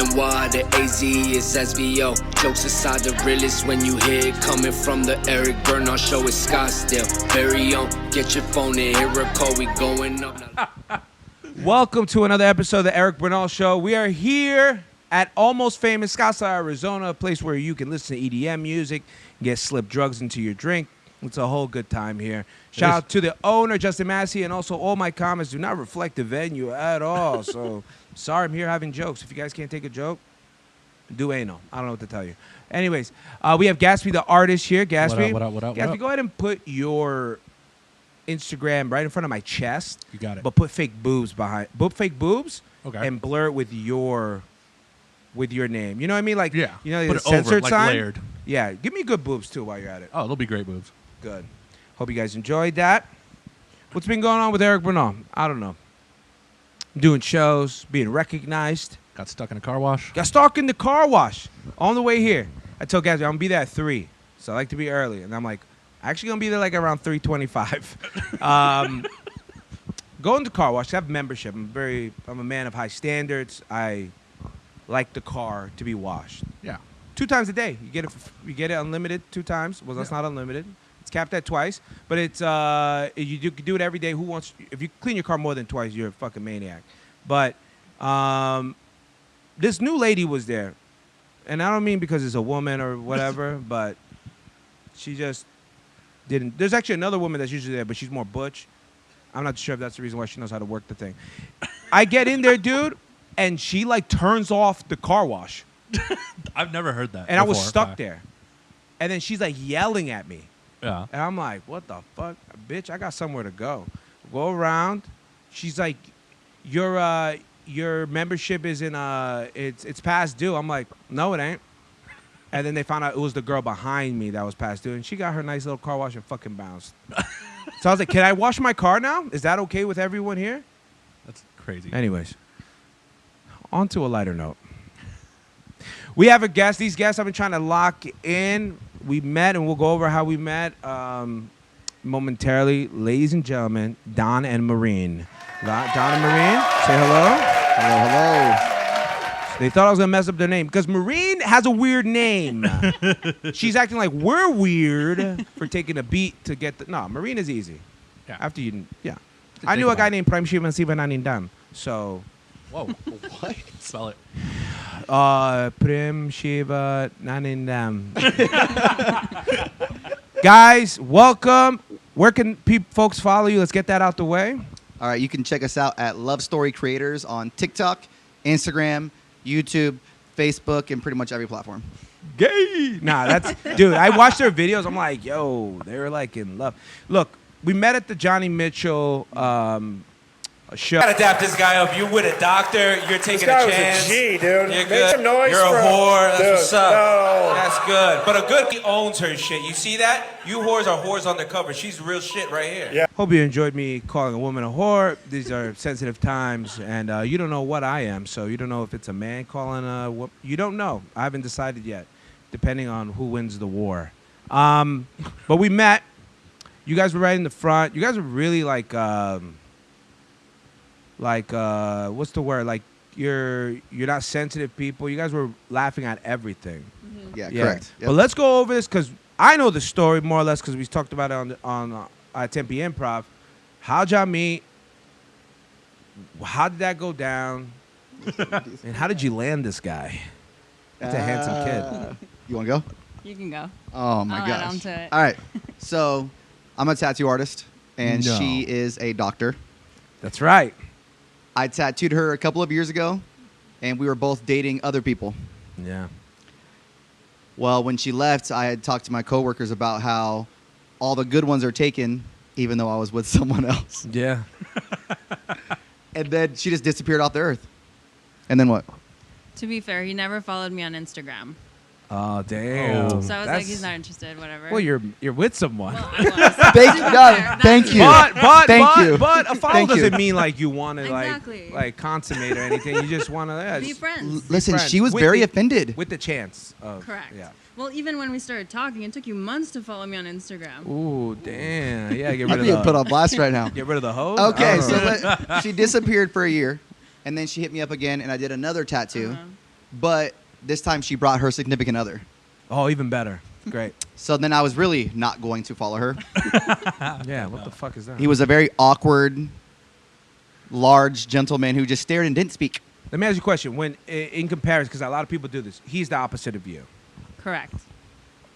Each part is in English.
NY, the AZ is SVO. Jokes aside, the realest when you hear it coming from the Eric Bernal show. It's Scottsdale, very own. Get your phone and hear a call. We going up. Welcome to another episode of the Eric Bernal Show. We are here at Almost Famous, Scottsdale, Arizona, a place where you can listen to EDM music, get slip drugs into your drink. It's a whole good time here. Shout out to the owner, Justin Massey, and also all my comments do not reflect the venue at all. So, sorry, I'm here having jokes. If you guys can't take a joke, do anal. I don't know what to tell you. Anyways, we have Gatsby, the artist here. Gatsby, What up? Gatsby, go ahead and put your Instagram right in front of my chest. You got it. But put fake boobs behind. Fake boobs. Okay. And blur it with your name. You know what I mean? Like, yeah. You know, put the it over, censored like sign. layered. Yeah. Give me good boobs too while you're at it. Oh, they'll be great boobs. Good. Hope you guys enjoyed that. What's been going on with Eric Bernal? I don't know. Doing shows, being recognized. Got stuck in a car wash. Got stuck in the car wash on the way here. I told guys I'm gonna be there at 3, so I like to be early, and I'm like, actually gonna be there like around 3:25. Going to car wash. I have membership. I'm a man of high standards. I like the car to be washed. Yeah. 2 times a day. You get it unlimited 2 times. Well, that's not unlimited. It's capped at twice, but it's you do it every day. Who wants? If you clean your car more than twice, you're a fucking maniac. But this new lady was there, and I don't mean because it's a woman or whatever, but she just didn't. There's actually another woman that's usually there, but she's more butch. I'm not sure if that's the reason why she knows how to work the thing. I get in there, dude, and she like turns off the car wash. I've never heard that. And I was stuck there. And then she's like yelling at me. Yeah. And I'm like, what the fuck? Bitch, I got somewhere to go. Go around. She's like, your membership is in it's past due. I'm like, no, it ain't. And then they found out it was the girl behind me that was past due. And she got her nice little car wash and fucking bounced. So I was like, can I wash my car now? Is that okay with everyone here? That's crazy. Anyways, on to a lighter note. We have a guest. These guests I've been trying to lock in. We met, and we'll go over how we met momentarily. Ladies and gentlemen, Don and Marine. Don and Marine, say hello. Hello. They thought I was going to mess up their name because Marine has a weird name. She's acting like we're weird for taking a beat to get the... No, Marine is easy. Yeah. After you... Yeah. I knew a guy named Prime Shiva Siva Nanindan. So... Whoa. What? Spell it. Prem Shiva Nanindam. Guys, welcome. Where can folks follow you? Let's get that out the way. All right, you can check us out at Love Story Creators on TikTok, Instagram, YouTube, Facebook, and pretty much every platform. Gay. Nah, that's... Dude, I watched their videos. I'm like, yo, they're like in love. Look, we met at the Johnny Mitchell show. Gotta dap this guy up. You're with a doctor. You're taking a chance. This guy was a G, dude. You're Make good. some noise You're a whore. That's dude, what's up. No. That's good. But a good he owns her shit. You see that? You whores are whores undercover. She's real shit right here. Yeah. Hope you enjoyed me calling a woman a whore. These are sensitive times, and you don't know what I am, so you don't know if it's a man calling a woman. You don't know. I haven't decided yet, depending on who wins the war. But we met. You guys were right in the front. You guys were really like what's the word? Like you're not sensitive people. You guys were laughing at everything. Mm-hmm. Yeah, correct. Yep. But let's go over this because I know the story more or less because we talked about it on Tempe Improv. How'd y'all meet? How did that go down? And how did you land this guy? That's a handsome kid. You want to go? You can go. Oh, my I'll gosh. add on to it. All right. So I'm a tattoo artist, and No. she is a doctor. That's right. I tattooed her a couple of years ago, and we were both dating other people. Yeah. Well, when she left, I had talked to my coworkers about how all the good ones are taken, even though I was with someone else. Yeah. And then she just disappeared off the earth. And then what? To be fair, he never followed me on Instagram. Oh, damn. Oh. So I was like, he's not interested, whatever. Well, you're with someone. Well, I was. Thank you. Thank you. But a follow Thank you. doesn't mean like you want to Exactly. like consummate or anything. You just want to Be friends. Listen, friends. she was With very the- offended. with the chance of Correct. Yeah. Well, even when we started talking, it took you months to follow me on Instagram. Ooh, damn. Yeah, get I'm rid of being the put on blast right now. get rid of the hose. Okay, I don't so know. she disappeared for a year, and then she hit me up again, and I did another tattoo. Uh-huh. but this time she brought her significant other. Oh, even better. Great. So then I was really not going to follow her. Yeah, what the fuck is that? He was a very awkward, large gentleman who just stared and didn't speak. Let me ask you a question. When in comparison, because a lot of people do this, he's the opposite of you. Correct.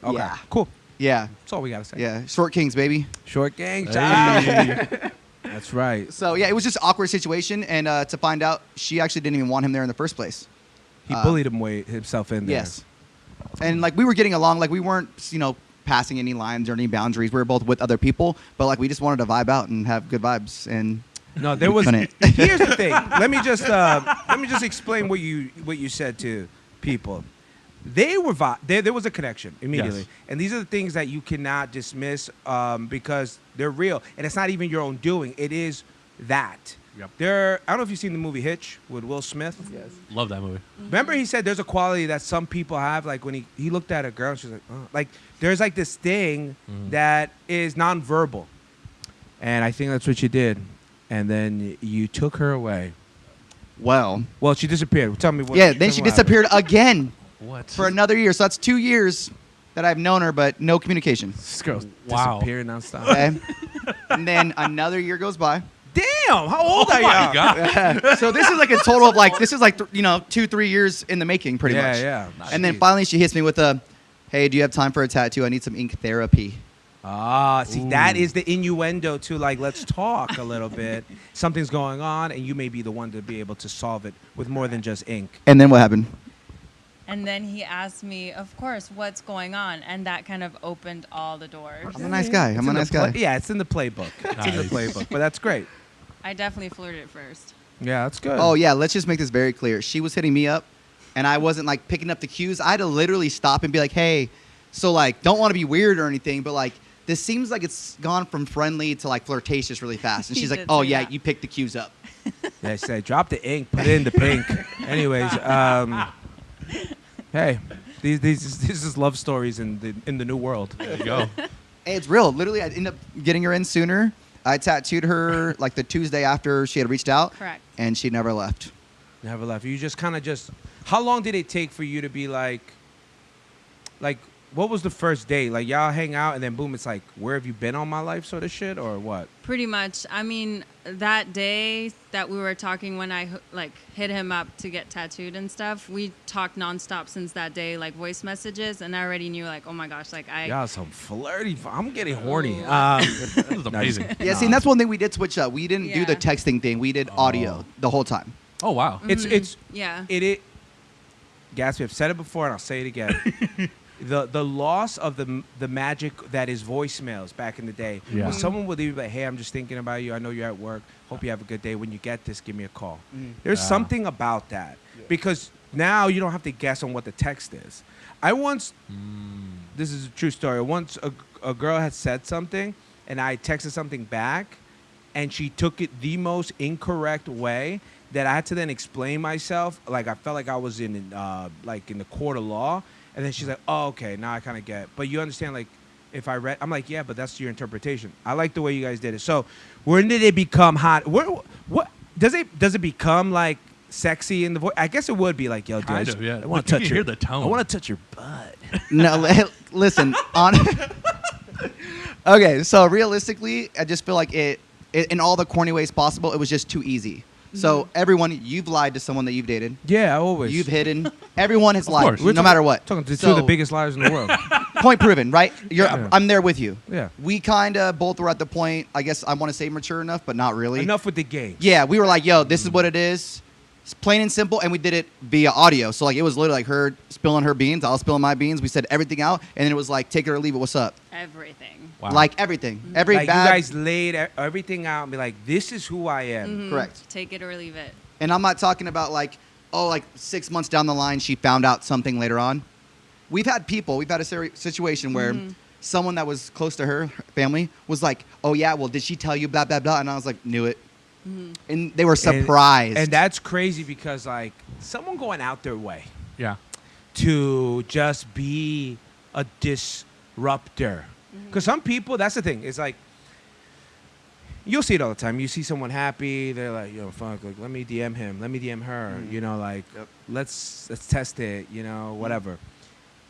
Okay. Yeah. Cool. Yeah. That's all we gotta say. Yeah. Short kings, baby. Short gang. Hey. Child. That's right. So yeah, it was just an awkward situation, and to find out, she actually didn't even want him there in the first place. He bullied himself in there. Yes. And like we were getting along, like we weren't, passing any lines or any boundaries. We were both with other people, but like we just wanted to vibe out and have good vibes. And No, there was. Couldn't. Here's the thing. Let me just explain what you said to people. There was a connection immediately, Yes. and these are the things that you cannot dismiss because they're real, and it's not even your own doing. It is that. Yep. I don't know if you've seen the movie Hitch with Will Smith. Yes. Love that movie. Remember, he said there's a quality that some people have, like when he looked at a girl, and she's like, oh. Like there's like this thing that is nonverbal, and I think that's what you did, and then you took her away. well, She disappeared. Tell me what. yeah, then she disappeared again What? for another year. So that's 2 years that I've known her, but no communication. This girl's Wow. disappearing nonstop. Okay. And then another year goes by. Damn, how old are you? Oh my God. So this is like a total of like 2-3 years in the making, pretty much. Yeah. And then finally she hits me with a, "Hey, do you have time for a tattoo? I need some ink therapy." See, that is the innuendo to like, let's talk a little bit. Something's going on, and you may be the one to be able to solve it with more than just ink. And then what happened? And then he asked me, of course, what's going on? And that kind of opened all the doors. I'm a nice guy. It's I'm a in the nice guy. Yeah, it's in the playbook. It's in the Nice. playbook, but that's great. I definitely flirted first. Yeah, that's good. Oh yeah, let's just make this very clear. She was hitting me up, and I wasn't like picking up the cues. I had to literally stop and be like, "Hey, so like, don't want to be weird or anything, but like, this seems like it's gone from friendly to like flirtatious really fast." And He she's like, did "Oh say yeah, that. you picked the cues up." They say drop the ink, put it in the pink. Anyways, hey, these is love stories in the new world. There you go. Hey, it's real. Literally, I ended up getting her in sooner. I tattooed her like the Tuesday after she had reached out. Correct. And she never left. Never left. You just kind of just. How long did it take for you to be like, what was the first date? Like y'all hang out and then boom, it's like, where have you been all my life, sort of shit, or what? Pretty much. I mean, that day that we were talking when I like hit him up to get tattooed and stuff, we talked nonstop since that day, like voice messages, and I already knew like, oh my gosh, like Y'all some flirty. I'm getting horny. This is amazing. Yeah, see, and that's one thing we did switch up. We didn't do the Yeah. texting thing. We did audio the whole time. Oh, wow. It's yeah. it. Gatsby, I've said it before and I'll say it again. The loss of the magic that is voicemails back in the day. Yeah. When someone would leave like, "Hey, I'm just thinking about you. I know you're at work. Hope you have a good day. When you get this, give me a call." There's something about that because now you don't have to guess on what the text is. I once, this is a true story. Once a girl had said something and I texted something back, and she took it the most incorrect way that I had to then explain myself. Like I felt like I was in the court of law. And then she's like, "Oh, okay, now I kind of get it." But you understand, like, if I read, I'm like, "Yeah, but that's your interpretation." I like the way you guys did it. So, when did it become hot? What does it become like sexy in the voice? I guess it would be like, "Yo, dude, Kind of, yeah. I want Like, to you touch can your hear the tone. I want to touch your butt." No, listen. Okay, so realistically, I just feel like it in all the corny ways possible, it was just too easy. So everyone, you've lied to someone that you've dated. Yeah, always. You've hidden. Everyone has lied, course. We're no matter what. Talking to two So, of the biggest liars in the world. point proven, right? Yeah. I'm there with you. Yeah. We kind of both were at the point, I guess I want to say mature enough, but not really. Enough with the game. Yeah, we were like, "Yo, this is what it is." It's plain and simple, and we did it via audio. So like, it was literally like her spilling her beans, I was spilling my beans. We said everything out, and then it was like, take it or leave it. What's up? Everything. Wow. Like everything, every Like bad. you guys laid everything out and be like, "This is who I am." Correct. Take it or leave it. And I'm not talking about like, oh, like 6 months down the line, she found out something later on. We've had a situation where someone that was close to her family was like, "Oh yeah, well, did she tell you blah blah blah?" And I was like, "Knew it." And they were surprised. And that's crazy because like someone going out their way Yeah. to just be a disruptor. Because some people, that's the thing. It's like, you'll see it all the time. You see someone happy, they're like, yo, fuck, like, let me DM him, let me DM her, you know, like, Yep. let's test it, you know, whatever.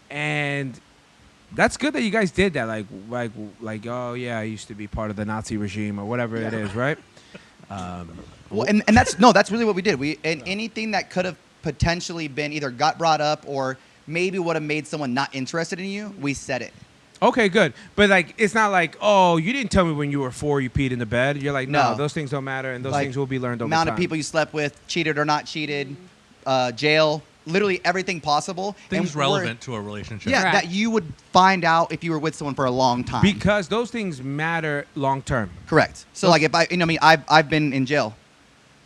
And that's good that you guys did that, like, oh yeah, I used to be part of the Nazi regime or whatever it is, right? Well, and that's really what we did. And anything that could have potentially been either got brought up or maybe would have made someone not interested in you, we said it. Okay, good. But like, it's not like, oh, you didn't tell me when you were 4 you peed in the bed. You're like, no, No. those things don't matter, and those Like, things will be learned over Amount time. of people you slept with, cheated or not cheated, jail, literally everything possible. Things And we're- relevant to a relationship. Yeah, Right. that you would find out if you were with someone for a long time. Because those things matter long term. Correct. So like if I've been in jail.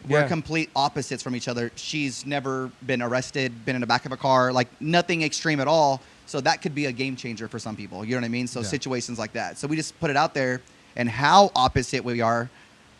We're Yeah. complete opposites from each other. She's never been arrested, been in the back of a car, like nothing extreme at all. So that could be a game changer for some people. You know what I mean? So Yeah. situations like that. So we just put it out there, and how opposite we are,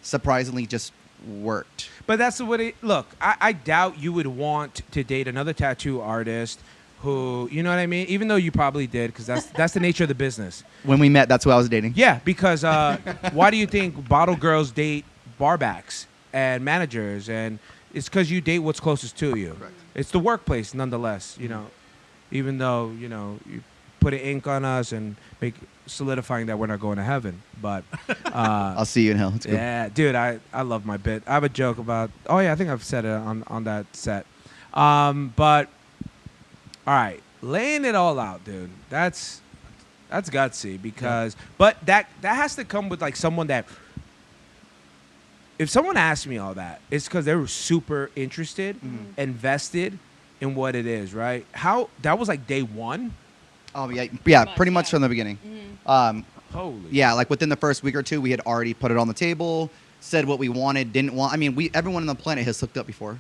surprisingly, just worked. But that's what it. Look, I doubt you would want to date another tattoo artist who, you know what I mean? Even though you probably did, because that's the nature of the business. When we met, that's who I was dating. Yeah, because why do you think bottle girls date barbacks and managers? And it's because you date what's closest to you. Correct. It's the workplace, nonetheless. You know, even though you put an ink on us and solidifying that we're not going to heaven. But I'll see you in hell. It's good. yeah, dude, I love my bit. I have a joke about. Oh yeah, I think I've said it on that set. But all right, laying it all out, dude. That's gutsy because, but that has to come with like someone that. If someone asked me all that, it's because they were super interested, invested in what it is, right? How that was like day one. Oh yeah, Much, pretty much yeah. from the beginning. Holy. Yeah, like within the first week or two, we had already put it on the table, said what we wanted, didn't want. I mean, everyone on the planet has hooked up before.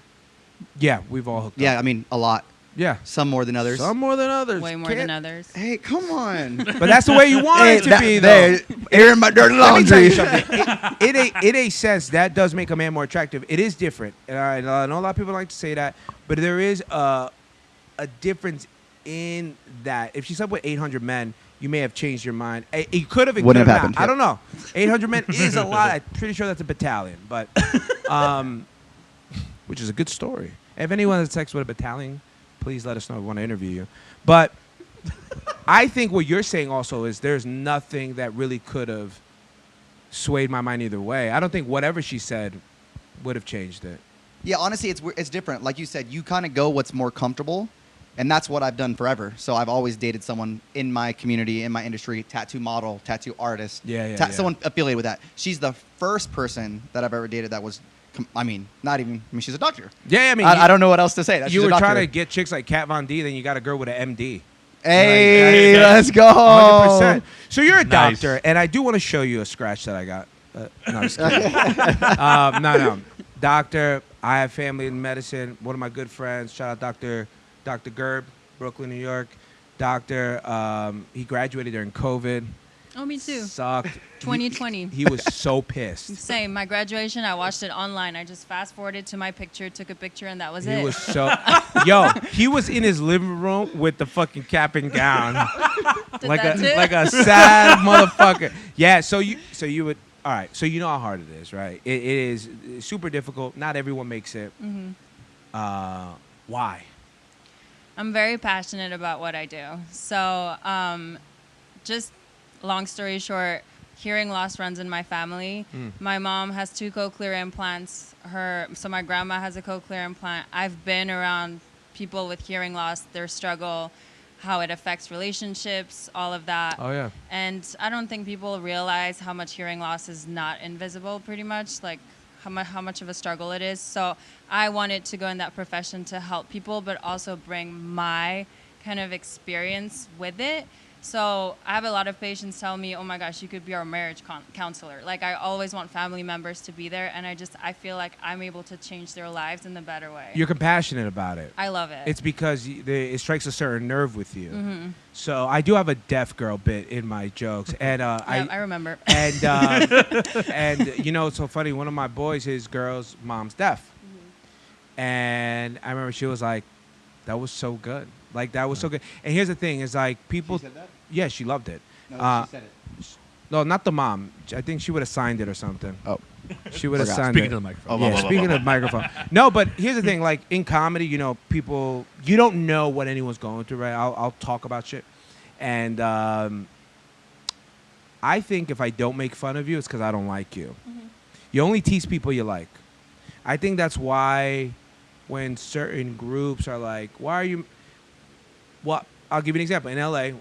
Yeah, we've all hooked Yeah, up. I mean, a lot. Yeah. Some more than others. Some more than others. Way more Can't- than others. Hey, come on. But that's the way you want it to be, though. Airing my dirty Let me tell laundry. you something. In a sense, that does make a man more attractive. It is different. And I know a lot of people like to say that, but there is a difference in that. If she slept with 800 men, you may have changed your mind. It could have. It Wouldn't could have not. happened, I yeah. don't know. 800 men is a lot. I'm pretty sure that's a battalion, but which is a good story. If anyone has sex with a battalion, please let us know. We want to interview you. But I think what you're saying also is there's nothing that really could have swayed my mind either way. I don't think whatever she said would have changed it. Yeah, honestly, it's different. Like you said, you kind of go what's more comfortable, and that's what I've done forever. So I've always dated someone in my community, in my industry, tattoo model, tattoo artist. Yeah. Someone affiliated with that. She's the first person that I've ever dated that was, she's a doctor. Yeah, I mean, I don't know what else to say. you She's a were doctor. trying to get chicks like Kat Von D, then you got a girl with an MD. Hey, Like, let's go. 100%. So you're a Nice. doctor, and I do want to show you a scratch that I got. No, just kidding. No. Doctor, I have family in medicine. One of my good friends, shout out Dr. Gerb, Brooklyn, New York. Doctor, he graduated during COVID. Oh, me too. Sucked. 2020. He was so pissed. Same. My graduation, I watched it online. I just fast forwarded to my picture, took a picture, and that was He it. was so. Yo, he was in his living room with the fucking cap and gown, like That's it? a sad motherfucker. Yeah. So you would. All right. So you know how hard it is, right? It is super difficult. Not everyone makes it. Why? I'm very passionate about what I do. So, just long story short, hearing loss runs in my family. My mom has 2 cochlear implants. So my grandma has a cochlear implant. I've been around people with hearing loss, their struggle, how it affects relationships, all of that. Oh yeah. And I don't think people realize how much hearing loss is not invisible, pretty much, like how much of a struggle it is. So I wanted to go in that profession to help people, but also bring my kind of experience with it. So I have a lot of patients tell me, oh my gosh, you could be our marriage counselor. Like, I always want family members to be there, and I feel like I'm able to change their lives in the better way. You're compassionate about it. I love it. It's because it strikes a certain nerve with you. So I do have a deaf girl bit in my jokes, and I remember. And and you know, it's so funny. One of my boys, his girl's mom's deaf, and I remember she was like, "That was so good. Like that was so good." And here's the thing: is like people. She said that? Yeah, she loved it. No, she said it. No, not the mom. I think she would have signed it or something. Oh. She would have Forgot. signed Speaking it. to the microphone. Oh, Yeah, speaking of microphone. No, but here's the thing. Like, in comedy, you know, people, you don't know what anyone's going through, right? I'll talk about shit. And I think if I don't make fun of you, it's because I don't like you. You only tease people you like. I think that's why when certain groups are like, why are you... Well, I'll give you an example. In L.A.,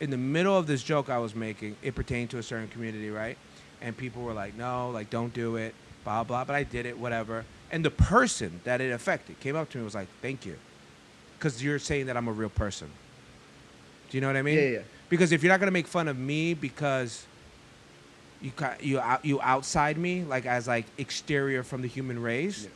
in the middle of this joke I was making, it pertained to a certain community, right? And people were like, no, like, don't do it, blah, blah. But I did it, whatever. And the person that it affected came up to me and was like, thank you. Because you're saying that I'm a real person. Do you know what I mean? Yeah. Because if you're not going to make fun of me because you outside me, like, as, like, exterior from the human race,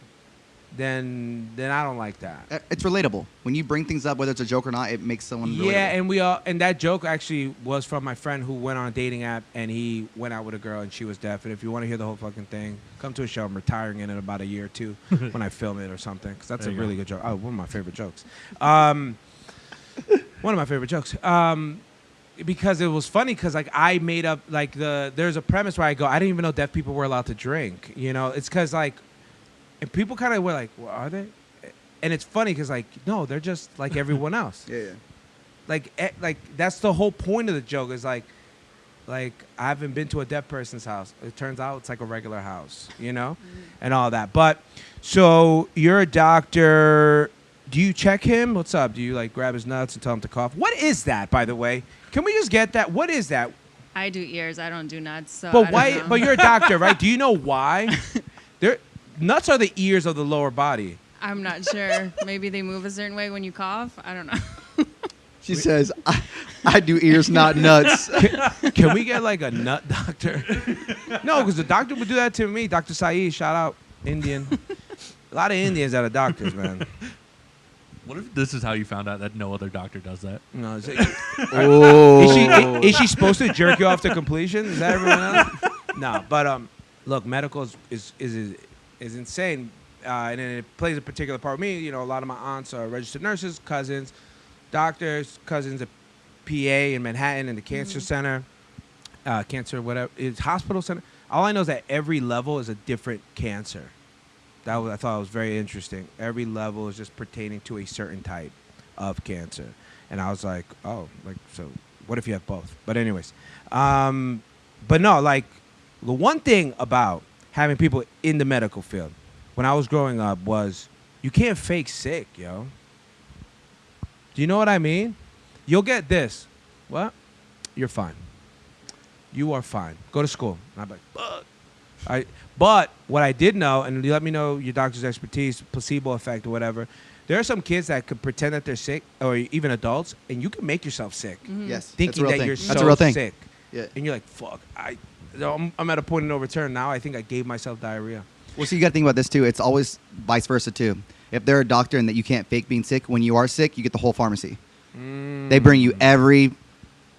then I don't like that. It's relatable. When you bring things up, whether it's a joke or not, it makes someone relatable. Yeah, and that joke actually was from my friend who went on a dating app and he went out with a girl and she was deaf. And if you want to hear the whole fucking thing, come to a show. I'm retiring in about a year or two when I film it or something, because that's There a you really go. good joke. Oh, one of my favorite jokes. One of my favorite jokes. Because it was funny because, like, I made up, like, there's a premise where I go, I didn't even know deaf people were allowed to drink. You know, it's because, like, and people kind of were like, well, are they? And it's funny because, like, no, they're just like everyone else. Yeah. Like that's the whole point of the joke is like I haven't been to a deaf person's house. It turns out it's like a regular house, you know, and all that. But so you're a doctor. Do you check him? What's up? Do you, like, grab his nuts and tell him to cough? What is that, by the way? Can we just get that? What is that? I do ears. I don't do nuts. So I But don't why? know. But you're a doctor, right? Do you know why? Nuts are the ears of the lower body. I'm not sure. Maybe they move a certain way when you cough. I don't know. She says, I do ears, not nuts. Can we get, like, a nut doctor? No, because the doctor would do that to me. Dr. Saeed, shout out, Indian. A lot of Indians that are doctors, man. What if this is how you found out that no other doctor does that? No, it's Oh. is she supposed to jerk you off to completion? Is that everyone else? No, but look, medical is insane, and it plays a particular part with me. You know, a lot of my aunts are registered nurses, cousins, doctors, cousins, a PA in Manhattan in the cancer center, cancer whatever, it's hospital center. All I know is that every level is a different cancer. I thought it was very interesting. Every level is just pertaining to a certain type of cancer. And I was like, oh, like, so what if you have both? But anyways, but no, like, the one thing about having people in the medical field when I was growing up was you can't fake sick, yo. Do you know what I mean? You'll get this. What? You're fine. You are fine. Go to school. And I'm like, fuck. But what I did know, and you let me know your doctor's expertise, placebo effect or whatever, there are some kids that could pretend that they're sick, or even adults, and you can make yourself sick. Yes, that's a Thinking real that thing. you're That's so a real thing. sick. Yeah. And you're like, fuck, I'm at a point of no return now. I think I gave myself diarrhea. Well, so you got to think about this, too. It's always vice versa, too. If they're a doctor and that you can't fake being sick, when you are sick, you get the whole pharmacy. They bring you every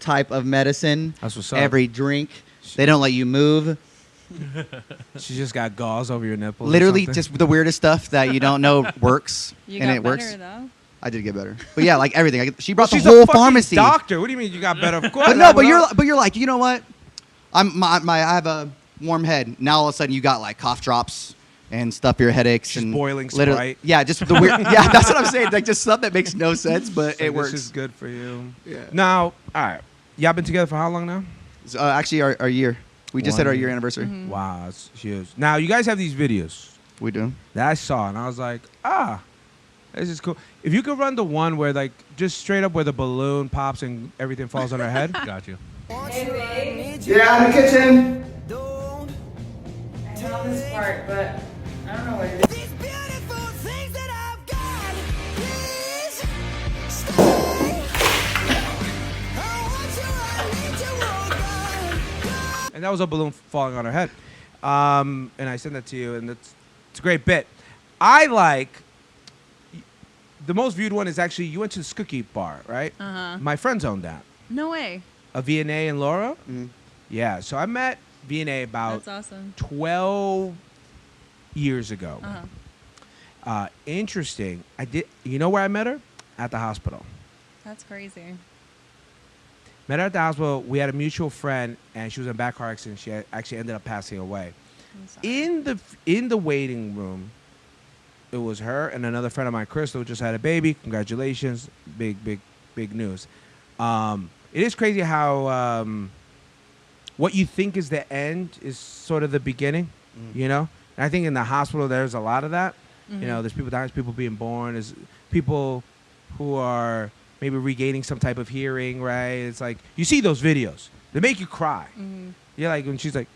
type of medicine, That's what's up. every drink. They don't let you move. She just got gauze over your nipples. or Literally, something. just the weirdest stuff that you don't know works, You and got it better works. though. I did get better, but yeah, like everything. She brought She's the whole a fucking pharmacy. doctor. What do you mean you got better? Of course. But no, but you're like, you know what? I have a warm head. Now all of a sudden you got like cough drops and stuff for your headaches Just and boiling literally- Sprite. Yeah, just the weird. Yeah, that's what I'm saying. Like just stuff that makes no sense, but Like, it works. This is good for you. Yeah. Now, all right. Y'all been together for how long now? So, actually, our year. We just 1 had our year. year anniversary. Wow, it's huge. Now, you guys have these videos We do. that I saw, and I was like, this is cool. If you could run the one where, like, just straight up where the balloon pops and everything falls on her head. Got you. Yeah, in the kitchen. I know this part, but I don't know what it is. These beautiful things that I've got, please stay. I want you, I need you, oh God. And that was a balloon falling on her head. And I sent that to you, and it's a great bit. I like, the most viewed one is actually, you went to the Skookie bar, right? Uh-huh. My friends owned that. No way. A V&A and Laura? Mhm. Yeah, so I met V&A about That's awesome. 12 years ago. Uh-huh. Interesting. You know where I met her? At the hospital. That's crazy. Met her at the hospital. We had a mutual friend, and she was in a back car accident. She actually ended up passing away. I'm sorry. In the waiting room, it was her and another friend of mine, Crystal, just had a baby. Congratulations, big news. It is crazy how what you think is the end is sort of the beginning, you know. And I think in the hospital there's a lot of that. You know, there's people dying, there's people being born, there's people who are maybe regaining some type of hearing, right? It's like you see those videos, they make you cry. You're like when she's like,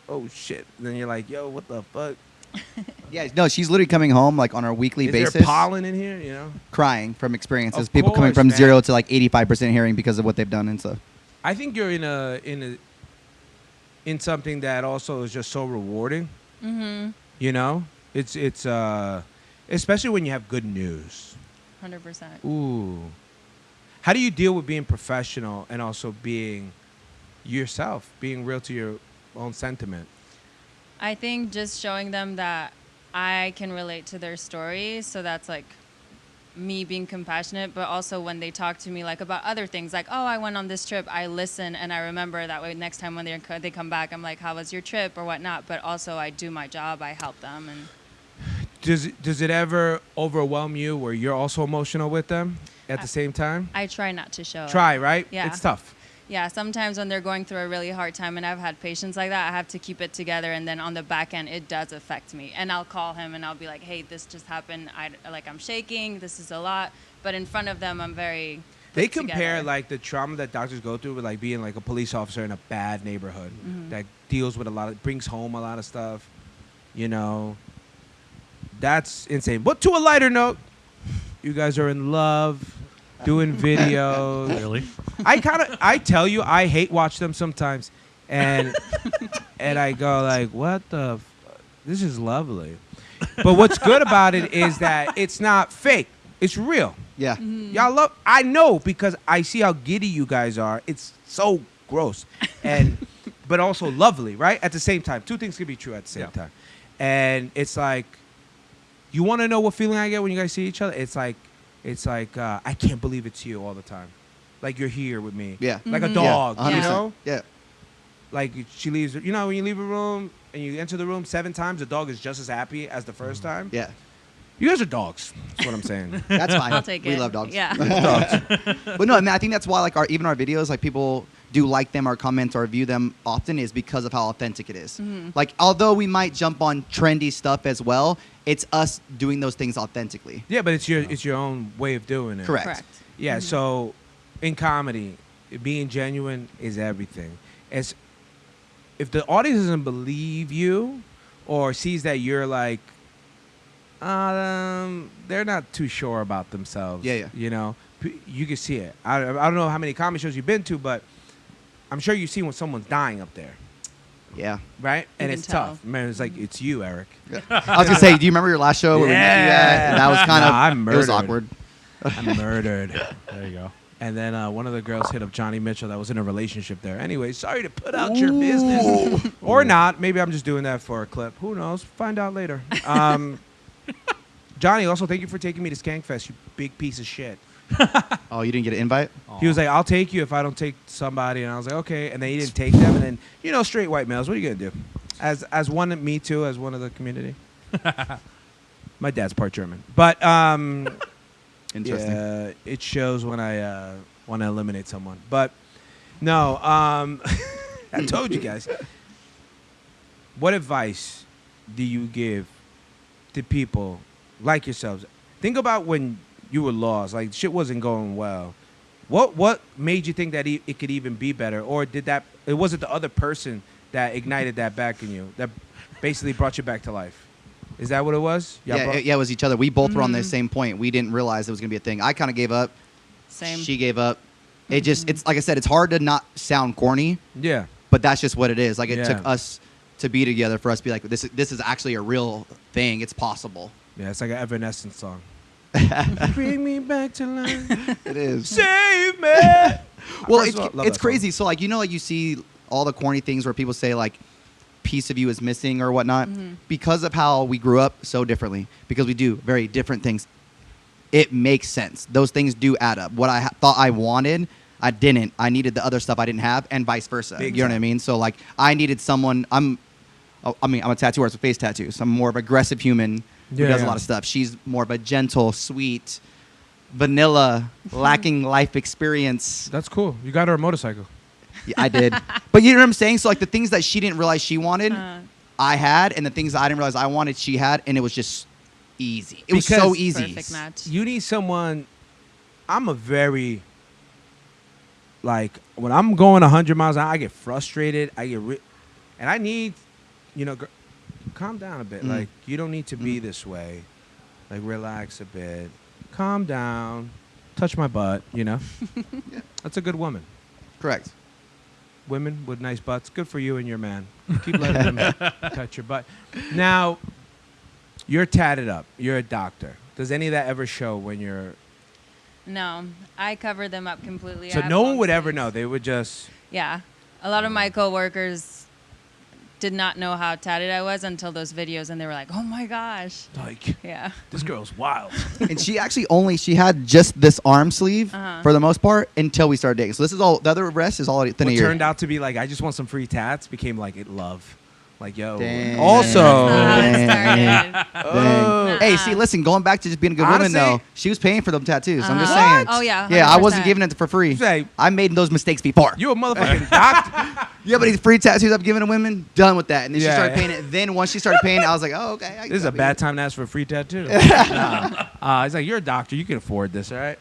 oh shit, and then you're like, yo, what the fuck? Yeah, no, she's literally coming home like on a weekly Is basis, there pollen in here? You know, crying from experiences. Of People coming course, from man. 0 to like 85% hearing because of what they've done and stuff. I think you're in something that also is just so rewarding. You know, it's especially when you have good news. 100%. Ooh, how do you deal with being professional and also being yourself, being real to your own sentiment? I think just showing them that I can relate to their story. So that's like me being compassionate, but also when they talk to me like about other things, like, oh, I went on this trip, I listen and I remember that way. Next time when they come back, I'm like, how was your trip or whatnot? But also I do my job, I help them. And Does it ever overwhelm you where you're also emotional with them at the same time? I try not to show it. Try, right? Yeah. It's tough. Yeah, sometimes when they're going through a really hard time, and I've had patients like that, I have to keep it together, and then on the back end, it does affect me. And I'll call him, and I'll be like, hey, this just happened. I'm shaking. This is a lot. But in front of them, I'm very They put compare together. like the trauma that doctors go through with like being like a police officer in a bad neighborhood that deals with brings home a lot of stuff. You know, that's insane. But to a lighter note, you guys are in love, doing videos. Really? I tell you, I hate watch them sometimes, and I go like, what the, this is lovely. But what's good about it is that it's not fake. It's real. Yeah. Y'all love. I know because I see how giddy you guys are. It's so gross, but also lovely, right? At the same time, two things can be true at the same time, and it's like, you want to know what feeling I get when you guys see each other? It's like I can't believe it's you all the time, like you're here with me, Yeah. like a Mhm. dog, Yeah, you 100%. know, Yeah. like she leaves. You know, when you leave a room and you enter the room 7 times, the dog is just as happy as the first time. Yeah. You guys are dogs. That's what I'm saying. That's fine. I'll take it. We love dogs. Yeah. But no, I mean, I think that's why like even our videos, like people do like them or comment or view them often is because of how authentic it is. Like although we might jump on trendy stuff as well, it's us doing those things authentically. Yeah, but it's your own way of doing it. Correct. Correct. Yeah. So, in comedy, being genuine is everything. If the audience doesn't believe you, or sees that you're like, they're not too sure about themselves. Yeah, yeah. You know, you can see it. I don't know how many comedy shows you've been to, but I'm sure you've seen when someone's dying up there, Yeah. right? And can it's tell. tough. Man, it's like it's you, Eric. I was gonna say, do you remember your last show where we met you at? That was kind Nah, of I'm it was murdered. awkward. I'm murdered. There you go. And then one of the girls hit up Johnny Mitchell that was in a relationship there. Anyway, sorry to put out your business. Or not. Maybe I'm just doing that for a clip. Who knows? Find out later. Johnny, also, thank you for taking me to Skankfest, you big piece of shit. Oh, you didn't get an invite? He was like, I'll take you if I don't take somebody. And I was like, okay. And then he didn't take them. And then, you know, straight white males, what are you going to do? As one of me, too, as one of the community. My dad's part German. But Interesting. yeah, it shows when I want to eliminate someone. But no, I told you guys. What advice do you give to people like yourselves? Think about when you were lost, like shit wasn't going well. What made you think that it could even be better, or it wasn't the other person that ignited that back in you, that basically brought you back to life? Is that what it was? Yeah, it was each other. We both were on the same point. We didn't realize it was gonna be a thing. I kind of gave up. Same. She gave up. It's like I said, it's hard to not sound corny, Yeah. but that's just what it is. Like it Yeah. took us to be together for us to be like, this is actually a real thing. It's possible. Yeah, it's like an Evanescence song. Bring me back to life. It is. Save me. Well, First of all, love it's that song. crazy. So like, you know, like you see all the corny things where people say like, piece of you is missing or whatnot, because of how we grew up so differently, because we do very different things. It makes sense. Those things do add up. What I thought I wanted, I didn't. I needed the other stuff I didn't have, and vice versa. Big You know what I time. mean? So like, I needed someone. I'm a tattoo artist with face tattoos. I'm more of an aggressive human who Yeah, does yeah. a lot of stuff. She's more of a gentle, sweet, vanilla, lacking life experience. That's cool. You got her a motorcycle. Yeah, I did. But you know what I'm saying? So like the things that she didn't realize she wanted, I had, and the things that I didn't realize I wanted, she had, and it was just easy. It was so Because- easy. Perfect match. You need someone. I'm a very like when I'm going 100 miles an hour, I get frustrated. And I need, calm down a bit. Mm. Like you don't need to be this way. Like relax a bit. Calm down. Touch my butt. That's a good woman. Correct. Women with nice butts. Good for you and your man. Keep letting them touch your butt. Now, you're tatted up. You're a doctor. Does any of that ever show when you're... No, I cover them up completely. So I have no one long would ever sleeves. know. They would just... Yeah. A lot of my coworkers did not know how tatted I was until those videos, and they were like, "Oh my gosh." Like, Yeah. this girl's wild. And she actually she had just this arm sleeve for the most part until we started dating. So this is all, the other rest is all thin What a year. turned out to be like, I just want some free tats, became like, love. Like, yo. Dang. Also... That's not how it started. Oh. Hey, see, listen, going back to just being a good Honestly- woman, though, she was paying for them tattoos. I'm just Uh-huh. saying. Oh, yeah, Yeah, I wasn't 100%. giving it for free. Say- I made those mistakes before. You a motherfucking doctor. Yeah, but these free tattoos I'm giving to women, done with that. And then Yeah. she started paying it. Then once she started paying it, I was like, oh, okay. This is a bad time to ask for a free tattoo. He's like, you're a doctor. You can afford this, all right?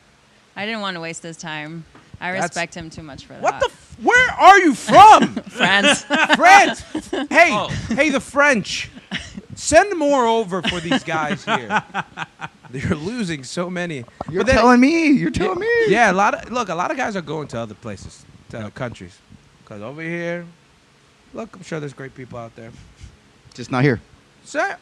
I didn't want to waste his time. I That's- respect him too much for that. What the... Where are you from? France? France. Hey, Oh. hey, the French. Send more over for these guys here. They're losing so many. You're But then- telling me. You're telling me. Yeah, a lot of guys are going to other places, to other countries, because over here, look, I'm sure there's great people out there. Just not here. So,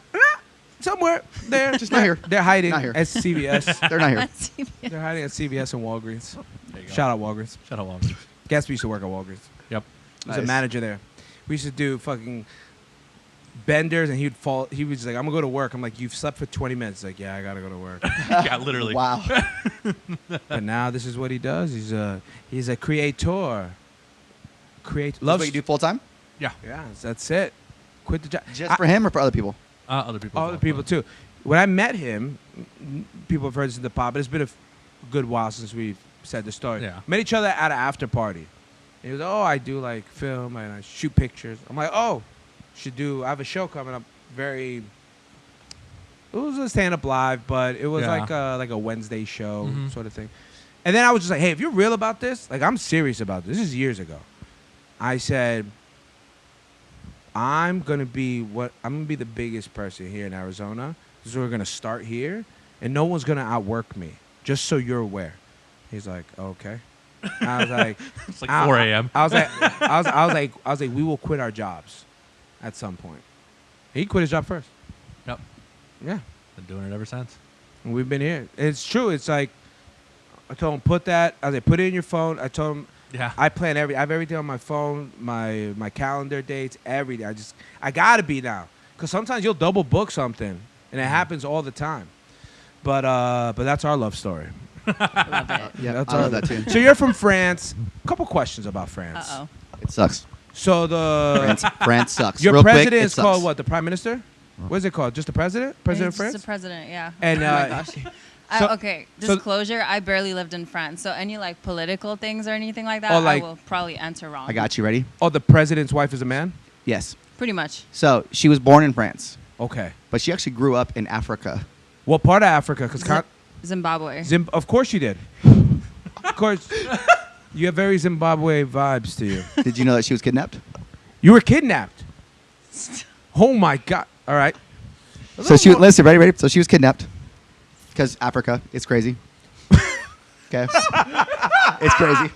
somewhere there, Just not here. They're hiding Not here. at CVS. They're not here. They're hiding at CVS and Walgreens. There you go. Shout out Walgreens. Shout out Walmart. Gatsby used to work at Walgreens. Yep. He was a Nice. manager there. We used to do fucking benders, and he'd fall. He was just like, "I'm gonna go to work." I'm like, "You've slept for 20 minutes." He's like, "Yeah, I gotta go to work." Yeah, literally. Wow. But now this is what he does. He's a creator. That's Loves what you do full time? Yeah. Yeah, that's it. Quit the job. Just for him or for other people? Other people. as Other well, people but- too. When I met him, people have heard this in the pod, but it's been a good while since we've said the story. Yeah. Met each other at an after party. And he was, "Oh, I do like film and I shoot pictures." I'm like, "Oh, I have a show coming up. It was a stand-up live, but it was Yeah. like a Wednesday show Mhm. sort of thing." And then I was just like, "Hey, if you're real about this, like I'm serious about this. This is years ago." I said, I'm gonna be the biggest person here in Arizona. So we're gonna start here, and no one's gonna outwork me. Just so you're aware. He's like, okay. And I was like, It's like 4 a.m. I was like, we will quit our jobs at some point. He quit his job first. Yep. Yeah, Been doing it ever since. and we've been here. It's true. It's like I told him put it in your phone. I told him. Yeah. I have everything on my phone, my calendar dates, everything. I gotta be now, because sometimes you'll double book something, and it happens all the time. But that's our love story. Love it. Yeah, That's I our love that too. So you're from France. A couple questions about France. Uh-oh. It sucks. So the France sucks. your Real quick, president it is called sucks. what? The prime minister? What is it called? Just the president? President of He's France? just the president, yeah. And, oh my gosh. so- Okay, so- disclosure, I barely lived in France, so any like political things or anything like that, Oh, like- I will probably answer wrong. I got you. Ready? Oh, the president's wife is a man? Yes. Pretty much. So she was born in France, Okay. but she actually grew up in Africa. What part of Africa? Because Zimbabwe. Of course you did. Of course. You have very Zimbabwe vibes to you. Did you know that she was kidnapped? You were kidnapped. Oh my God. All right. So she listen, ready? So she was kidnapped because Africa, it's crazy. Okay, it's crazy.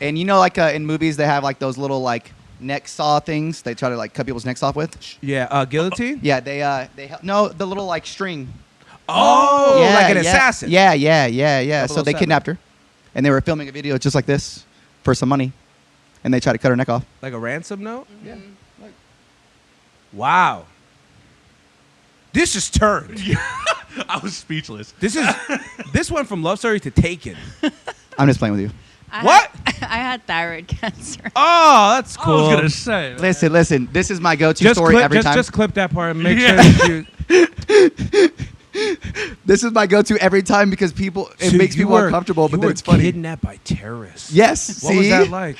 And you know, like in movies, they have like those little like neck saw things. They try to like cut people's necks off with. Yeah, guillotine? Yeah, they no the little like string. Oh, Yeah, like an yeah. assassin. Yeah. Like a So little they assassin. kidnapped her, and they were filming a video just like this for some money, and they tried to cut her neck off. Like a ransom note? Yeah. Wow. This is turned. I was speechless. This went from love story to Taken. I'm just playing with you. What? I had thyroid cancer. Oh, that's I cool. was gonna say. Listen. This is my go-to story every time. Just clip that part and make sure that you. This is my go-to every time because it So makes you people were- uncomfortable, but you then were it's funny. Kidnapped by terrorists. Yes. What see? was that like?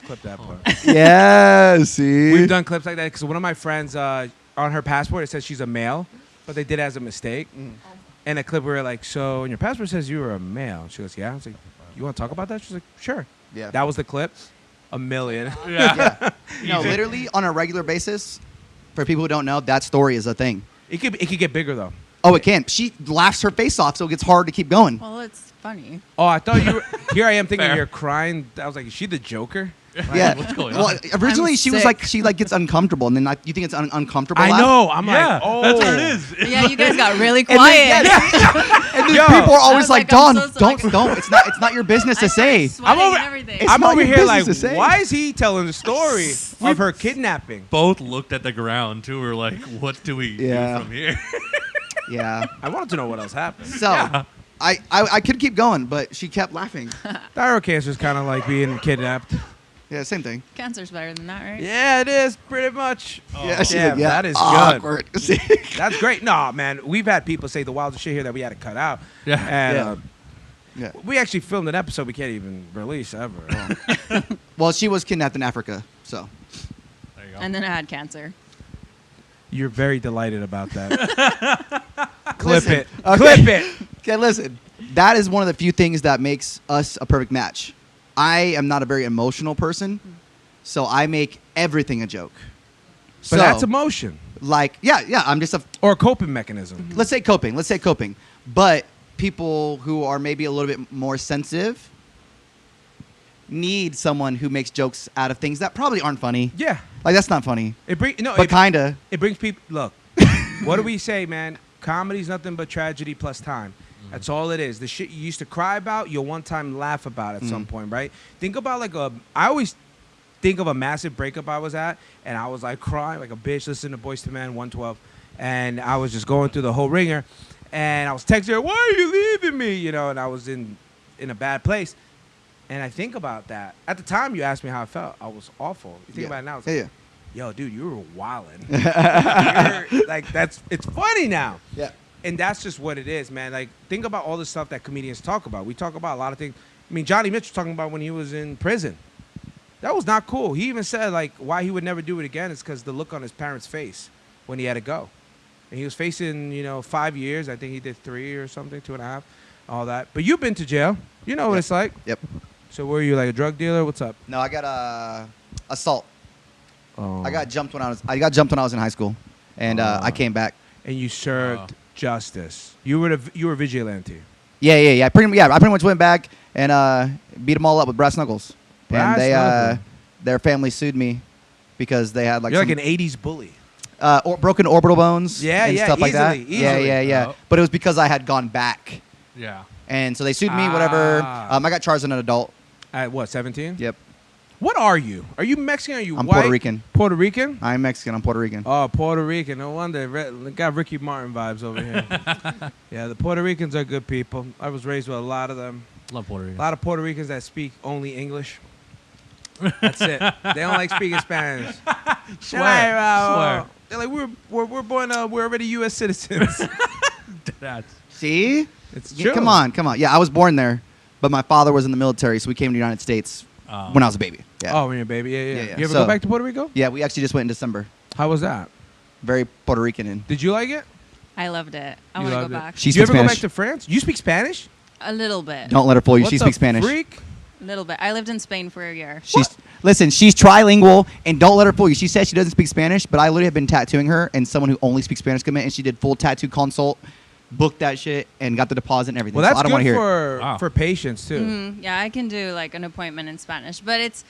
Clip that part. Yeah. See. We've done clips like that because one of my friends, on her passport, it says she's a male, but they did it as a mistake. And a clip where we're like, so, and your passport says you were a male. She goes, yeah. I was like, you want to talk about that? She's like, sure. Yeah. That was the clip. A million. Yeah. No, literally on a regular basis. For people who don't know, that story is a thing. It could get bigger though. Oh, it can. She laughs her face off, so it gets hard to keep going. Well, it's funny. Oh, I thought you were. Here I am thinking Fair. you're crying. I was like, is she the Joker? Yeah. What's going Well, on? originally I'm she was sick. like, she like gets uncomfortable, and then like, you think it's uncomfortable. I laugh? know. I'm Yeah, like, oh. that's what it is. Yeah, you guys got really And quiet. then, and then Yo. people are I always was like, like, I'm Don, so sorry. don't. It's not your business to I say. started sweating over- and everything. It's I'm not over your here like, business to say. why is he telling the story of her kidnapping? Both looked at the ground too. We were like, what do we Yeah. do from here? Yeah. I wanted to know what else happened. So, I could keep going, but she kept laughing. Thyroid cancer is kind of like being kidnapped. Yeah, same thing. Cancer's better than that, right? Yeah, it is pretty much. Yeah, she's damn, like, yeah, that is good. awkward. See? That's great. No, man, we've had people say the wildest shit here that we had to cut out. Yeah. And Yeah. Yeah. we actually filmed an episode we can't even release ever. Well, she was kidnapped in Africa, so. There you go. And then I had cancer. You're very delighted about that. Clip Listen, it. okay. Clip it. Okay, listen. That is one of the few things that makes us a perfect match. I am not a very emotional person, so I make everything a joke. But that's emotion like, yeah, I'm just a, or a coping mechanism. let's say coping. But people who are maybe a little bit more sensitive need someone who makes jokes out of things that probably aren't funny. Yeah. Like, that's not funny, It brings but kinda. It brings people. Look, what do we say, man? Comedy's nothing but tragedy plus time. That's all it is. The shit you used to cry about, you'll one time laugh about at some point, right? Think about I always think of a massive breakup I was at, and I was like crying like a bitch, listening to Boyz II Men 112, and I was just going through the whole ringer, and I was texting her, "Why are you leaving me?" You know, and I was in a bad place, and I think about that. At the time, you asked me how I felt. I was awful. You think Yeah. about it now, it's Yeah, like, yeah. yo, dude, you were wildin'. Like it's funny now. Yeah. And that's just what it is, man. Like, think about all the stuff that comedians talk about. We talk about a lot of things. I mean, Johnny Mitchell talking about when he was in prison. That was not cool. He even said, like, why he would never do it again is because the look on his parents' face when he had to go. And he was facing, 5 years. I think he did 3 or something, 2.5, all that. But you've been to jail. You know what it's like. Yep. So were you like a drug dealer? What's up? No, I got assault. Oh. I got jumped when I was in high school, and I came back. And you served justice. You were a vigilante. Yeah. I pretty much went back and beat them all up with brass knuckles. Brass and knuckles. Their family sued me because they had like You're some, like an 80s bully. or broken orbital bones. Yeah, and yeah, stuff like that. easily. Yeah. Oh. But it was because I had gone back, Yeah. and so they sued me. Whatever. Ah. I got charged as an adult. At what, 17? Yep. What are you? Are you Mexican? Are you I'm white? Puerto Rican. Puerto Rican? I'm Mexican. I'm Puerto Rican. Oh, Puerto Rican. No wonder. Got Ricky Martin vibes over here. Yeah, the Puerto Ricans are good people. I was raised with a lot of them. Love Puerto A Rico. lot of Puerto Ricans that speak only English. That's it. They don't like speaking Spanish. Swear. They're like, we're born. We're already U.S. citizens. That's See? It's Yeah, true. come on. Yeah, I was born there, but my father was in the military, so we came to the United States when I was a baby. Yeah. Oh, when you're a baby. Yeah. Yeah. You ever So- go back to Puerto Rico? Yeah, we actually just went in December. How was that? Very Puerto Rican in. Did you like it? I loved it. I You want to go loved it? back. She Did you speaks ever go back Spanish. to France? You speak Spanish? A little bit. Don't let her fool you. What She the speaks Spanish. Freak? A little bit. I lived in Spain for a year. She's trilingual, and don't let her fool you. She says she doesn't speak Spanish, but I literally have been tattooing her, and someone who only speaks Spanish come in, and she did full tattoo consult, booked that shit, and got the deposit and everything. Well, so that's I don't want good to hear it. Wow. for patients too. Yeah, I can do like an appointment in Spanish, but it's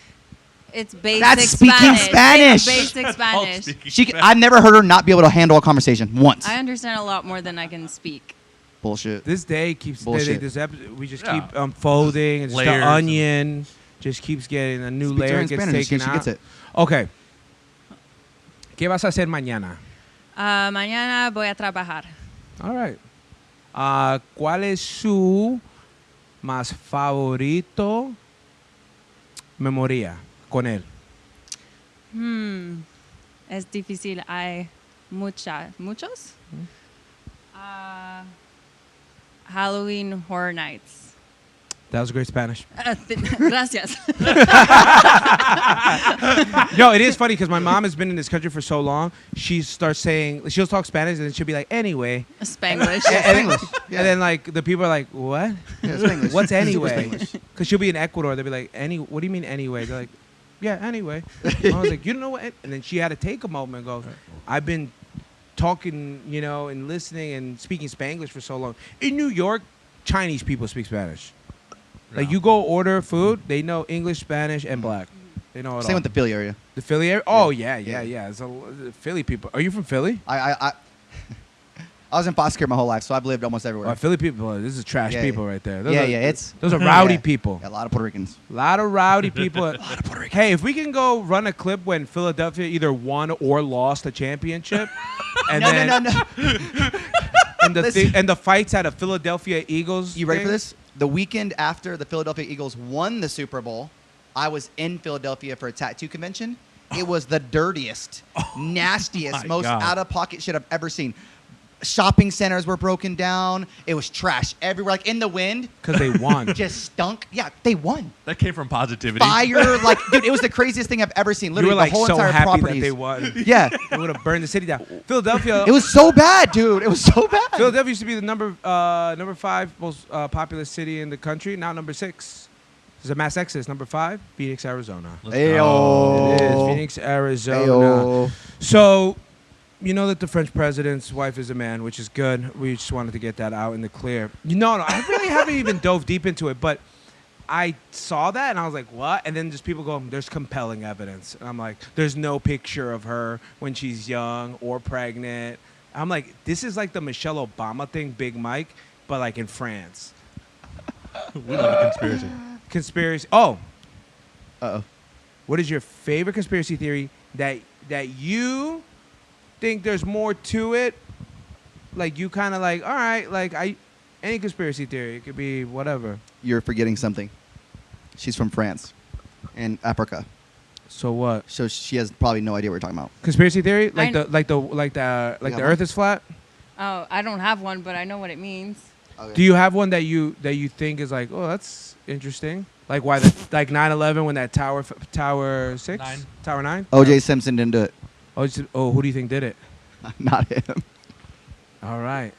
basic That's speaking Spanish. Basic Spanish. I've never heard her not be able to handle a conversation once. I understand a lot more than I can speak. Bullshit. This day keeps Bullshit. this episode, we just Yeah. keep unfolding, and just Layers the and- onion just keeps getting a new Speak to her layer in gets Spanish. taken She out. gets it. Okay. ¿Qué vas a hacer mañana? Mañana voy a trabajar. All right. ¿Cuál es su más favorito memoria con él? Es difícil. Hay muchos. Halloween Horror Nights. That was great Spanish. Gracias. No, it is funny because my mom has been in this country for so long. She starts saying, she'll talk Spanish and then she'll be like, anyway. Spanglish. And then like the people are like, what? Yeah, Spanglish. What's Super anyway? Spanglish. Because she'll be in Ecuador. They'll be like, what do you mean anyway? They're like, yeah, anyway. I was like, you don't know what? And then she had to take a moment and go, I've been talking, and listening and speaking Spanglish for so long. In New York, Chinese people speak Spanish. Like you go order food, they know English, Spanish, and black. They know it Same all. with the Philly area. The Philly area? Oh, Yeah. yeah. It's Philly people. Are you from Philly? I was in foster care my whole life, so I've lived almost everywhere. Oh, Philly people, this is trash Yeah, people yeah. right there. Those are Yeah. rowdy people. Yeah, a lot of Puerto Ricans. A lot of rowdy people. Hey, if we can go run a clip when Philadelphia either won or lost a championship, and No. and the Listen. and the fights at a Philadelphia Eagles. You ready for thing? this? The weekend after the Philadelphia Eagles won the Super Bowl, I was in Philadelphia for a tattoo convention. It was the dirtiest, nastiest, my most God. out-of-pocket shit I've ever seen. Shopping centers were broken down. It was trash everywhere. Like in the wind, Because they won. just stunk. Yeah, they won. That came from positivity. Fire, dude, it was the craziest thing I've ever seen. You Literally, were like the whole so entire happy properties. that they won. Yeah, It would have burned the city down. Philadelphia. it was so bad, dude. It was so bad. Philadelphia used to be the number 5 most populous city in the country. Now number 6. There's a mass exodus. Number 5, Phoenix, Arizona. Let's Ayo. It is Phoenix, Arizona. Ayo. So, you know that the French president's wife is a man, which is good. We just wanted to get that out in the clear. No, I really haven't even dove deep into it, but I saw that and I was like, what? And then just people go, there's compelling evidence. And I'm like, there's no picture of her when she's young or pregnant. I'm like, this is like the Michelle Obama thing, Big Mike, but like in France. We love a conspiracy. Conspiracy. Oh, Uh-oh. what is your favorite conspiracy theory that you think there's more to it? Like you kind of like, all right, like any conspiracy theory, it could be whatever. You're forgetting something. She's from France and Africa, So what? so she has probably no idea what we're talking about. Conspiracy theory? Like I- the got the one? Earth is flat? Oh, I don't have one, but I know what it means. Okay. Do you have one that you think is like, oh, that's interesting? Like why the like 9/11 when that tower 6 Nine. Tower 9? O.J. Simpson didn't do it. Oh, who do you think did it? Not him. All right.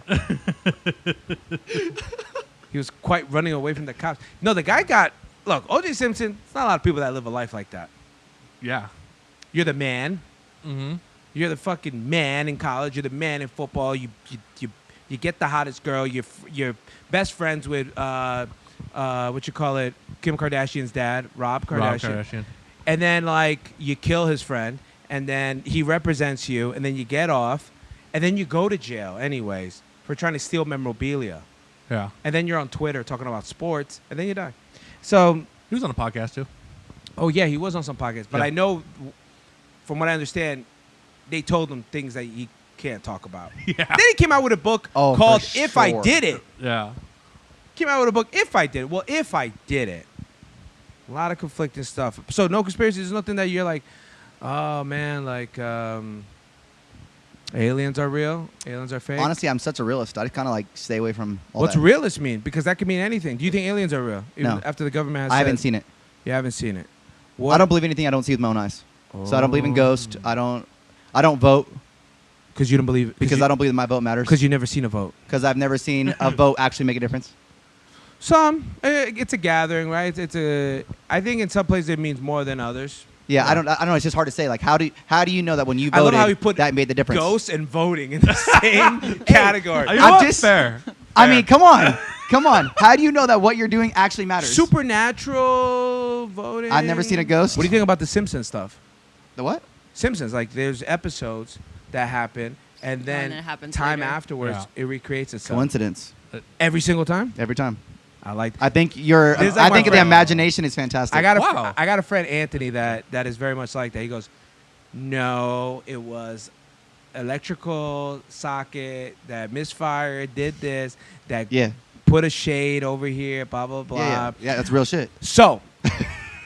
He was quite running away from the cops. No, the guy got look. O.J. Simpson. It's not a lot of people that live a life like that. Yeah. You're the man. Mm-hmm. You're the fucking man in college. You're the man in football. You get the hottest girl. You're best friends with what you call it, Kim Kardashian's dad, Rob Kardashian. Rob Kardashian. And then like you kill his friend, and then he represents you, and then you get off, and then you go to jail anyways for trying to steal memorabilia, Yeah. and then you're on Twitter talking about sports, and then you die. So, He was on a podcast too. oh yeah, he was on some podcasts, but Yeah. I know, from what I understand, they told him things that he can't talk about. Yeah. Then he came out with a book Oh, called for "If I sure. Did It." Yeah. Came out with a book, "If I Did It." Well, if I did it, a lot of conflicting stuff. So no conspiracy. There's nothing that you're like, oh man, like aliens are real, aliens are fake. Honestly, I'm such a realist. I kind of like stay away from all What's that. realist mean? Because that could mean anything. Do you think aliens are real? Even No. after the government has I said haven't seen it. You haven't seen it. I don't believe anything I don't see with my own eyes. So I don't believe in ghosts. I don't vote Because you don't believe. because I don't believe that my vote matters. Because you've never seen a vote. Because I've never seen a vote actually make a difference. Some. It's a gathering, right? I think in some places it means more than others. Yeah, I don't know. It's just hard to say. Like, how do you know that when you I love voted how he put that made the difference? ghosts and voting in the same category. You know I'm what? just- fair. I mean, come on. How do you know that what you're doing actually matters? Supernatural voting. I've never seen a ghost. What do you think about the Simpsons stuff? The what? Simpsons, like there's episodes that happen, and then then it happens time later. afterwards Yeah. it recreates itself. Coincidence. Every single time. Every time. I like. I think your This is like I my think the friend. imagination is fantastic. I got Wow. I got a friend Anthony that is very much like that. He goes, no, it was electrical socket that misfired, did this, that Yeah. put a shade over here, blah blah blah. Yeah, that's real shit. So,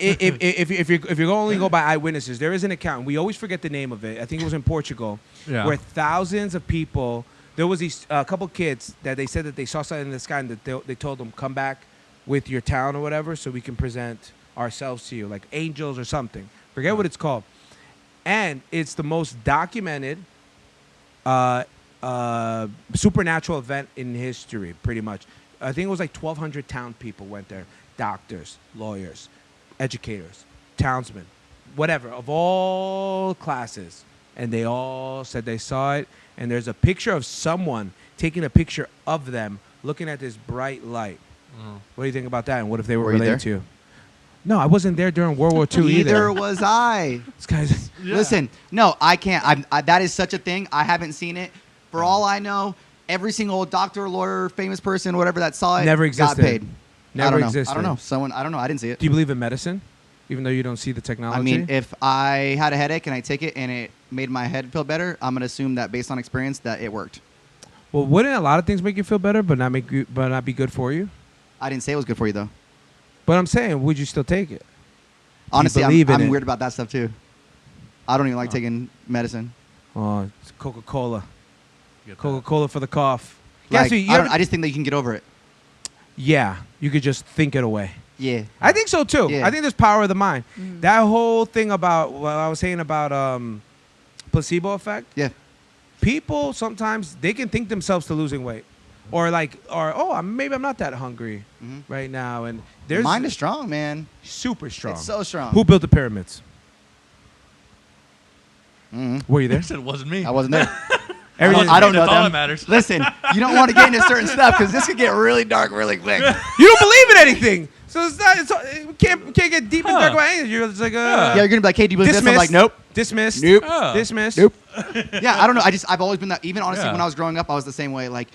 if you only go by eyewitnesses, there is an account. We always forget the name of it. I think it was in Portugal, where thousands of people. There was these couple kids that they said that they saw something in the sky, and that they told them, come back with your town or whatever, so we can present ourselves to you, like angels or something. Forget what it's called. And it's the most documented supernatural event in history, pretty much. I think it was like 1,200 town people went there. Doctors, lawyers, educators, townsmen, whatever, of all classes. And they all said they saw it. And there's a picture of someone taking a picture of them looking at this bright light. What do you think about that? And what if they were you related there? to you? No, I wasn't there during World War II either. Neither was I. This guy's Listen, no, I can't. That is such a thing. I haven't seen it. For all I know, every single doctor, lawyer, famous person, whatever that saw it, Never existed. got paid. Never I don't know. existed. I don't know. Someone. I don't know. I didn't see it. Do you believe in medicine, even though you don't see the technology? I mean, if I had a headache and I take it and it made my head feel better, I'm gonna assume that based on experience that it worked. well, wouldn't a lot of things make you feel better, but not be good for you? I didn't say it was good for you though. But I'm saying, would you still take it? Honestly, believe in I'm it? weird about that stuff too. I don't even like taking medicine. Oh, it's Coca-Cola. Get that. Coca-Cola for the cough. Like, Gatsby, I just think that you can get over it. yeah, you could just think it away. Yeah. I think so too. Yeah. I think there's power of the mind. That whole thing about what I was saying about placebo effect. Yeah. People sometimes they can think themselves to losing weight, or maybe I'm not that hungry right now, and there's Mind is strong, man. super strong. It's so strong. Who built the pyramids? Were you there? They said it wasn't me. I wasn't there. Everything- I don't know That's all them. that matters. Listen, you don't want to get into certain stuff because this could get really dark really quick. You don't believe in anything, so it's not. We can't get deep and dark about anything. You're just like Yeah, you're gonna be like, "Hey, do you believe this?" I'm dismissed. like, "Nope, Dismissed. nope, Dismissed. nope." Yeah, I don't know. I've always been that. Even honestly, Yeah. when I was growing up, I was the same way. Like,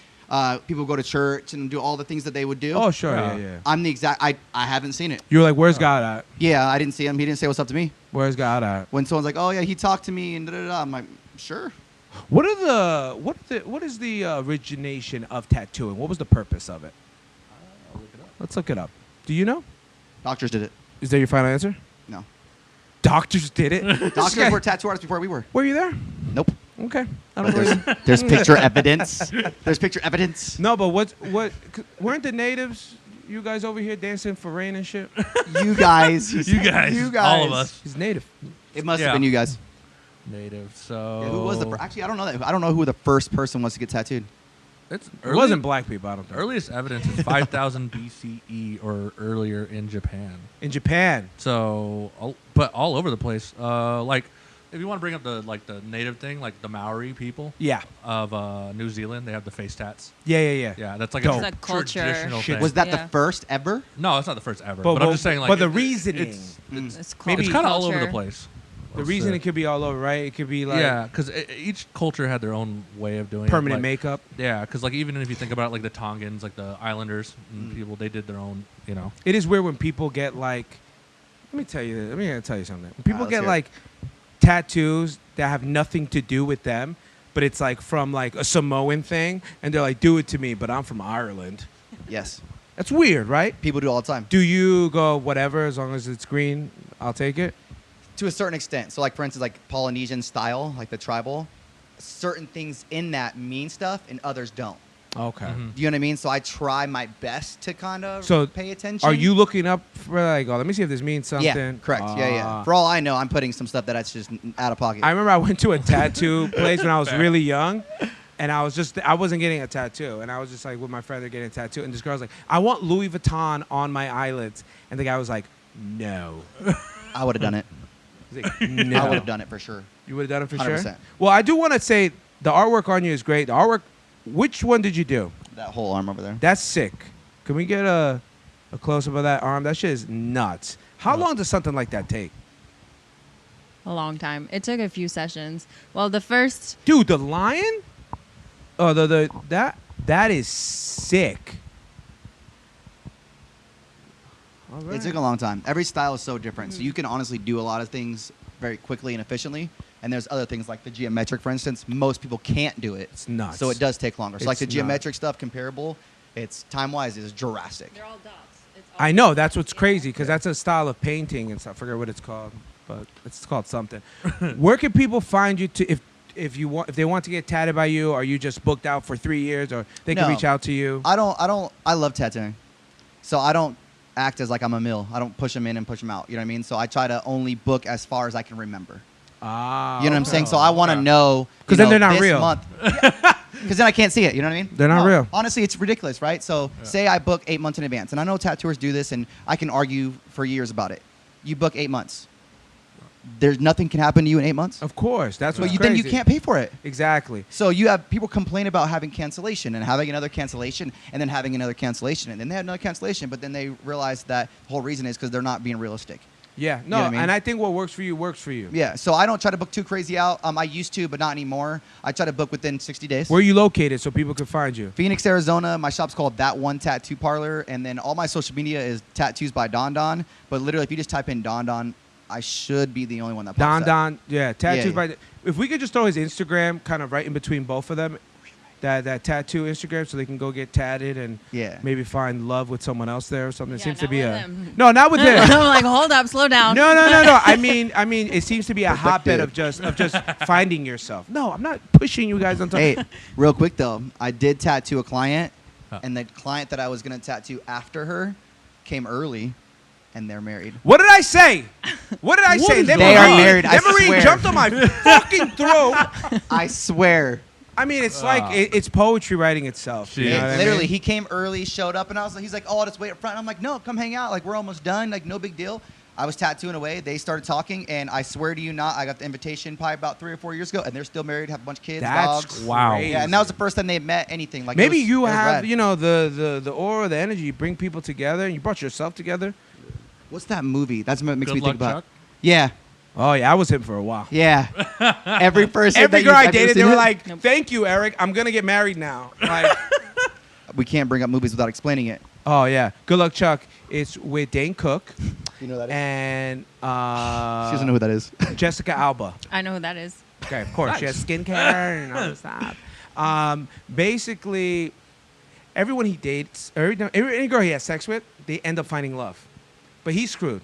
people go to church and do all the things that they would do. Oh sure, Yeah. yeah. I'm the exact. I haven't seen it. You were like, "Where's God at? Yeah, I didn't see him. He didn't say what's up to me. Where's God at?" When someone's like, "Oh yeah, he talked to me," and da da da, I'm like, "Sure." What is the origination of tattooing? What was the purpose of it? Let's look it up. Do you know? Doctors did it. Is that your final answer? No, Doctors did it. doctors were tattoo artists before we were. Were you there? Nope. Okay. I But don't believe it. there's picture evidence. There's picture evidence. No, but what weren't the natives? You guys over here dancing for rain and shit? You guys. You guys. You guys. All of us. He's native. It must Yeah. have been you guys. Native. So Yeah, who was actually, I don't know that. I don't know who the first person was to get tattooed. It's It wasn't black people, I don't think. Earliest evidence is 5,000 BCE or earlier in Japan. In Japan. So, but all over the place. Like, if you want to bring up the native thing, like the Maori people Yeah. of New Zealand, they have the face tats. Yeah. Yeah, that's like Dope. a It's a culture. traditional Shit. thing. Was that Yeah. the first ever? No, it's not the first ever. But- But, I'm but- just saying, like, but the reasoning. It's Maybe- it's kind of all over the culture. place. The reason it could be all over, right? It could be like yeah, because each culture had their own way of doing permanent it. Like, makeup. yeah, because like even if you think about it, like the Tongans, like the islanders and people, they did their own. You know. It is weird when people get like. Let me tell you this. Let me tell you something. When people let's get hear it. like tattoos that have nothing to do with them, but it's like from like a Samoan thing, and they're like, "Do it to me," but I'm from Ireland. Yes. That's weird, right? People do all the time. Do you go whatever as long as it's green? I'll take it. To a certain extent. So, like, for instance, like Polynesian style, like the tribal, certain things in that mean stuff and others don't. Okay. Mhm. Do you know what I mean? So I try my best to kind of So pay attention. Are you looking up for like, oh, let me see if this means something? Yeah, correct. Yeah. Ah. For all I know, I'm putting some stuff that's just out of pocket. I remember I went to a tattoo place when I was really young, and I wasn't getting a tattoo, and I was just like with my friend, they're getting a tattoo, and this girl was like, I want Louis Vuitton on my eyelids, and the guy was like, no. I would have done it. He's like, no. I would have done it for sure. You would have done it for sure? 100%. Well, I do want to say the artwork on you is great. The artwork, which one did you do? That whole arm over there. That's sick. Can we get a close-up of that arm? That shit is nuts. How long does something like that take? A long time. It took a few sessions. Well, the first Dude, the lion? Oh, that is sick. All right. It took a long time. Every style is so different. So you can honestly do a lot of things very quickly and efficiently. And there's other things like the geometric, for instance. Most people can't do it. It's nuts. So it does take longer. So like the It's geometric stuff, comparable, it's time-wise is Jurassic. they're all dots. It's I know that's what's crazy because that's a style of painting and stuff. I forget what it's called, but it's called something. Where can people find you to if they want to get tatted by you? Are you just booked out for 3 years, or they can No. reach out to you? I love tattooing. So I don't act as like I'm a mill. I don't push them in and push them out. You know what I mean? So I try to only book as far as I can remember. Ah, You know what I'm saying? So I want to know. 'Cause you then they're not this real. month- Because then I can't see it. You know what I mean? They're not real. Honestly, it's ridiculous, right? So say I book 8 months in advance, and I know tattooers do this, and I can argue for years about it. You book 8 months. There's nothing can happen to you in 8 months. Of course, that's But what's then you crazy. can't pay for it. Exactly. So you have people complain about having cancellation and having another cancellation and then having another cancellation, and then they have another cancellation, but then they realize that the whole reason is because they're not being realistic. Yeah. No, know what I mean? and I think what works for you works for you. Yeah, so I don't try to book too crazy out. I used to, but not anymore. I try to book within 60 days. Where are you located so people can find you? Phoenix, Arizona. My shop's called That One Tattoo Parlor, and then all my social media is Tattoos by Don Don. But literally, if you just type in Don Don, I should be the only one that pops Don up. Don, yeah, tattoos Yeah. by. If we could just throw his Instagram kind of right in between both of them, that tattoo Instagram, so they can go get tatted and Yeah. maybe find love with someone else there or something. It Yeah, seems to not be with a him. no, not with him. I'm like, hold up, slow down. No. I mean, it seems to be a hotbed of just finding yourself. No, I'm not pushing you guys on top. Hey, real quick though, I did tattoo a client, and the client that I was gonna tattoo after her came early, and they're married. What did I say? What did I say? is Then They are Marie- married, I then Marie swear. jumped on my fucking throat. I swear. I mean, it's like it's poetry writing itself. You Jeez. know what I Literally, mean? he came early, showed up, and he's like, "Oh, I'll just wait up front." I'm like, "No, come hang out. Like, we're almost done. Like, no big deal." I was tattooing away. They started talking, and I swear to you not, I got the invitation probably about 3 or 4 years ago, and they're still married, have a bunch of kids, That's dogs. Wow. crazy. Yeah, and that was the first time they had met anything. Like, Maybe it was, you it was have, rad. you know, the aura, the energy. You bring people together, and you brought yourself together. What's that movie? That's what makes Good me luck, think about. Chuck. Yeah, Oh yeah, I was him for a while. yeah. Every person, Every that girl you- I have you ever dated, they seen were it? like, "Thank you, Eric. I'm gonna get married now." Like, "We can't bring up movies without explaining it." oh yeah, Good Luck, Chuck. It's with Dane Cook You know who that is? and She doesn't know who that is. Jessica Alba. I know who that is. Okay, of course. She has skincare and all this stuff. Basically, everyone he dates, any girl he has sex with, they end up finding love. But he's screwed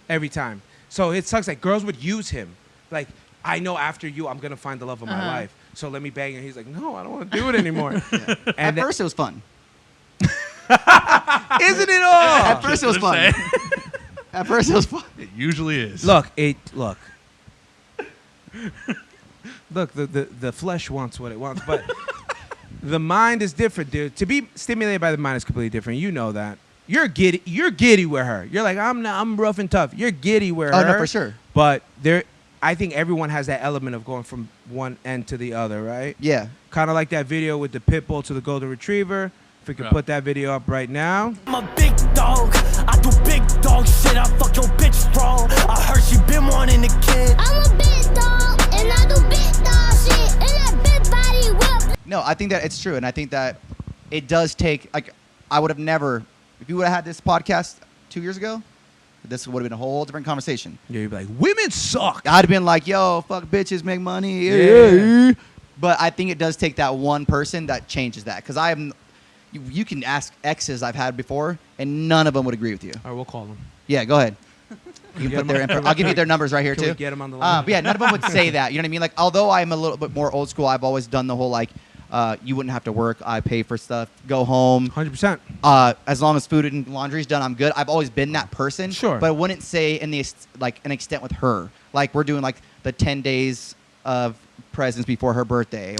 every time. So it sucks. Like, girls would use him. Like, I know after you, I'm going to find the love of my life. So let me bang her. He's like, no, I don't want to do it anymore. At And first, it was fun. isn't it all? At first, it was fun. At first, it was fun. It usually is. Look. Look, the flesh wants what it wants, but the mind is different, dude. To be stimulated by the mind is completely different. You know that. You're giddy with her. You're like, I'm rough and tough. You're giddy with Oh, her. no, for sure. But I think everyone has that element of going from one end to the other, right? Yeah. Kind of like that video with the pit bull to the golden retriever. If we could Yeah. put that video up right now. I'm a big dog. I do big dog shit. I fuck your bitch strong. I heard she been wanting a kid. I'm a big dog, and I do big dog shit. And that big body whip. No, I think that it's true, and I think that it does take. Like, I would have never, if you would have had this podcast 2 years ago, this would have been a whole different conversation. Yeah, you'd be like, women suck. I'd have been like, "Yo, fuck bitches, make money." Yeah. But I think it does take that one person that changes that, because I am. You can ask exes I've had before, and none of them would agree with you. All right, we'll call them. Yeah, go ahead. You get can put 'em their on- info. I'll give you their numbers right here Can too. we get 'em on the line? But yeah, none of them would say that. You know what I mean? Like, although I'm a little bit more old school, I've always done the whole like, you wouldn't have to work. I pay for stuff. Go home. 100%. As long as food and laundry's done, I'm good. I've always been that person. Sure. But I wouldn't say in the like an extent with her. Like, we're doing like the 10 days of presents before her birthday.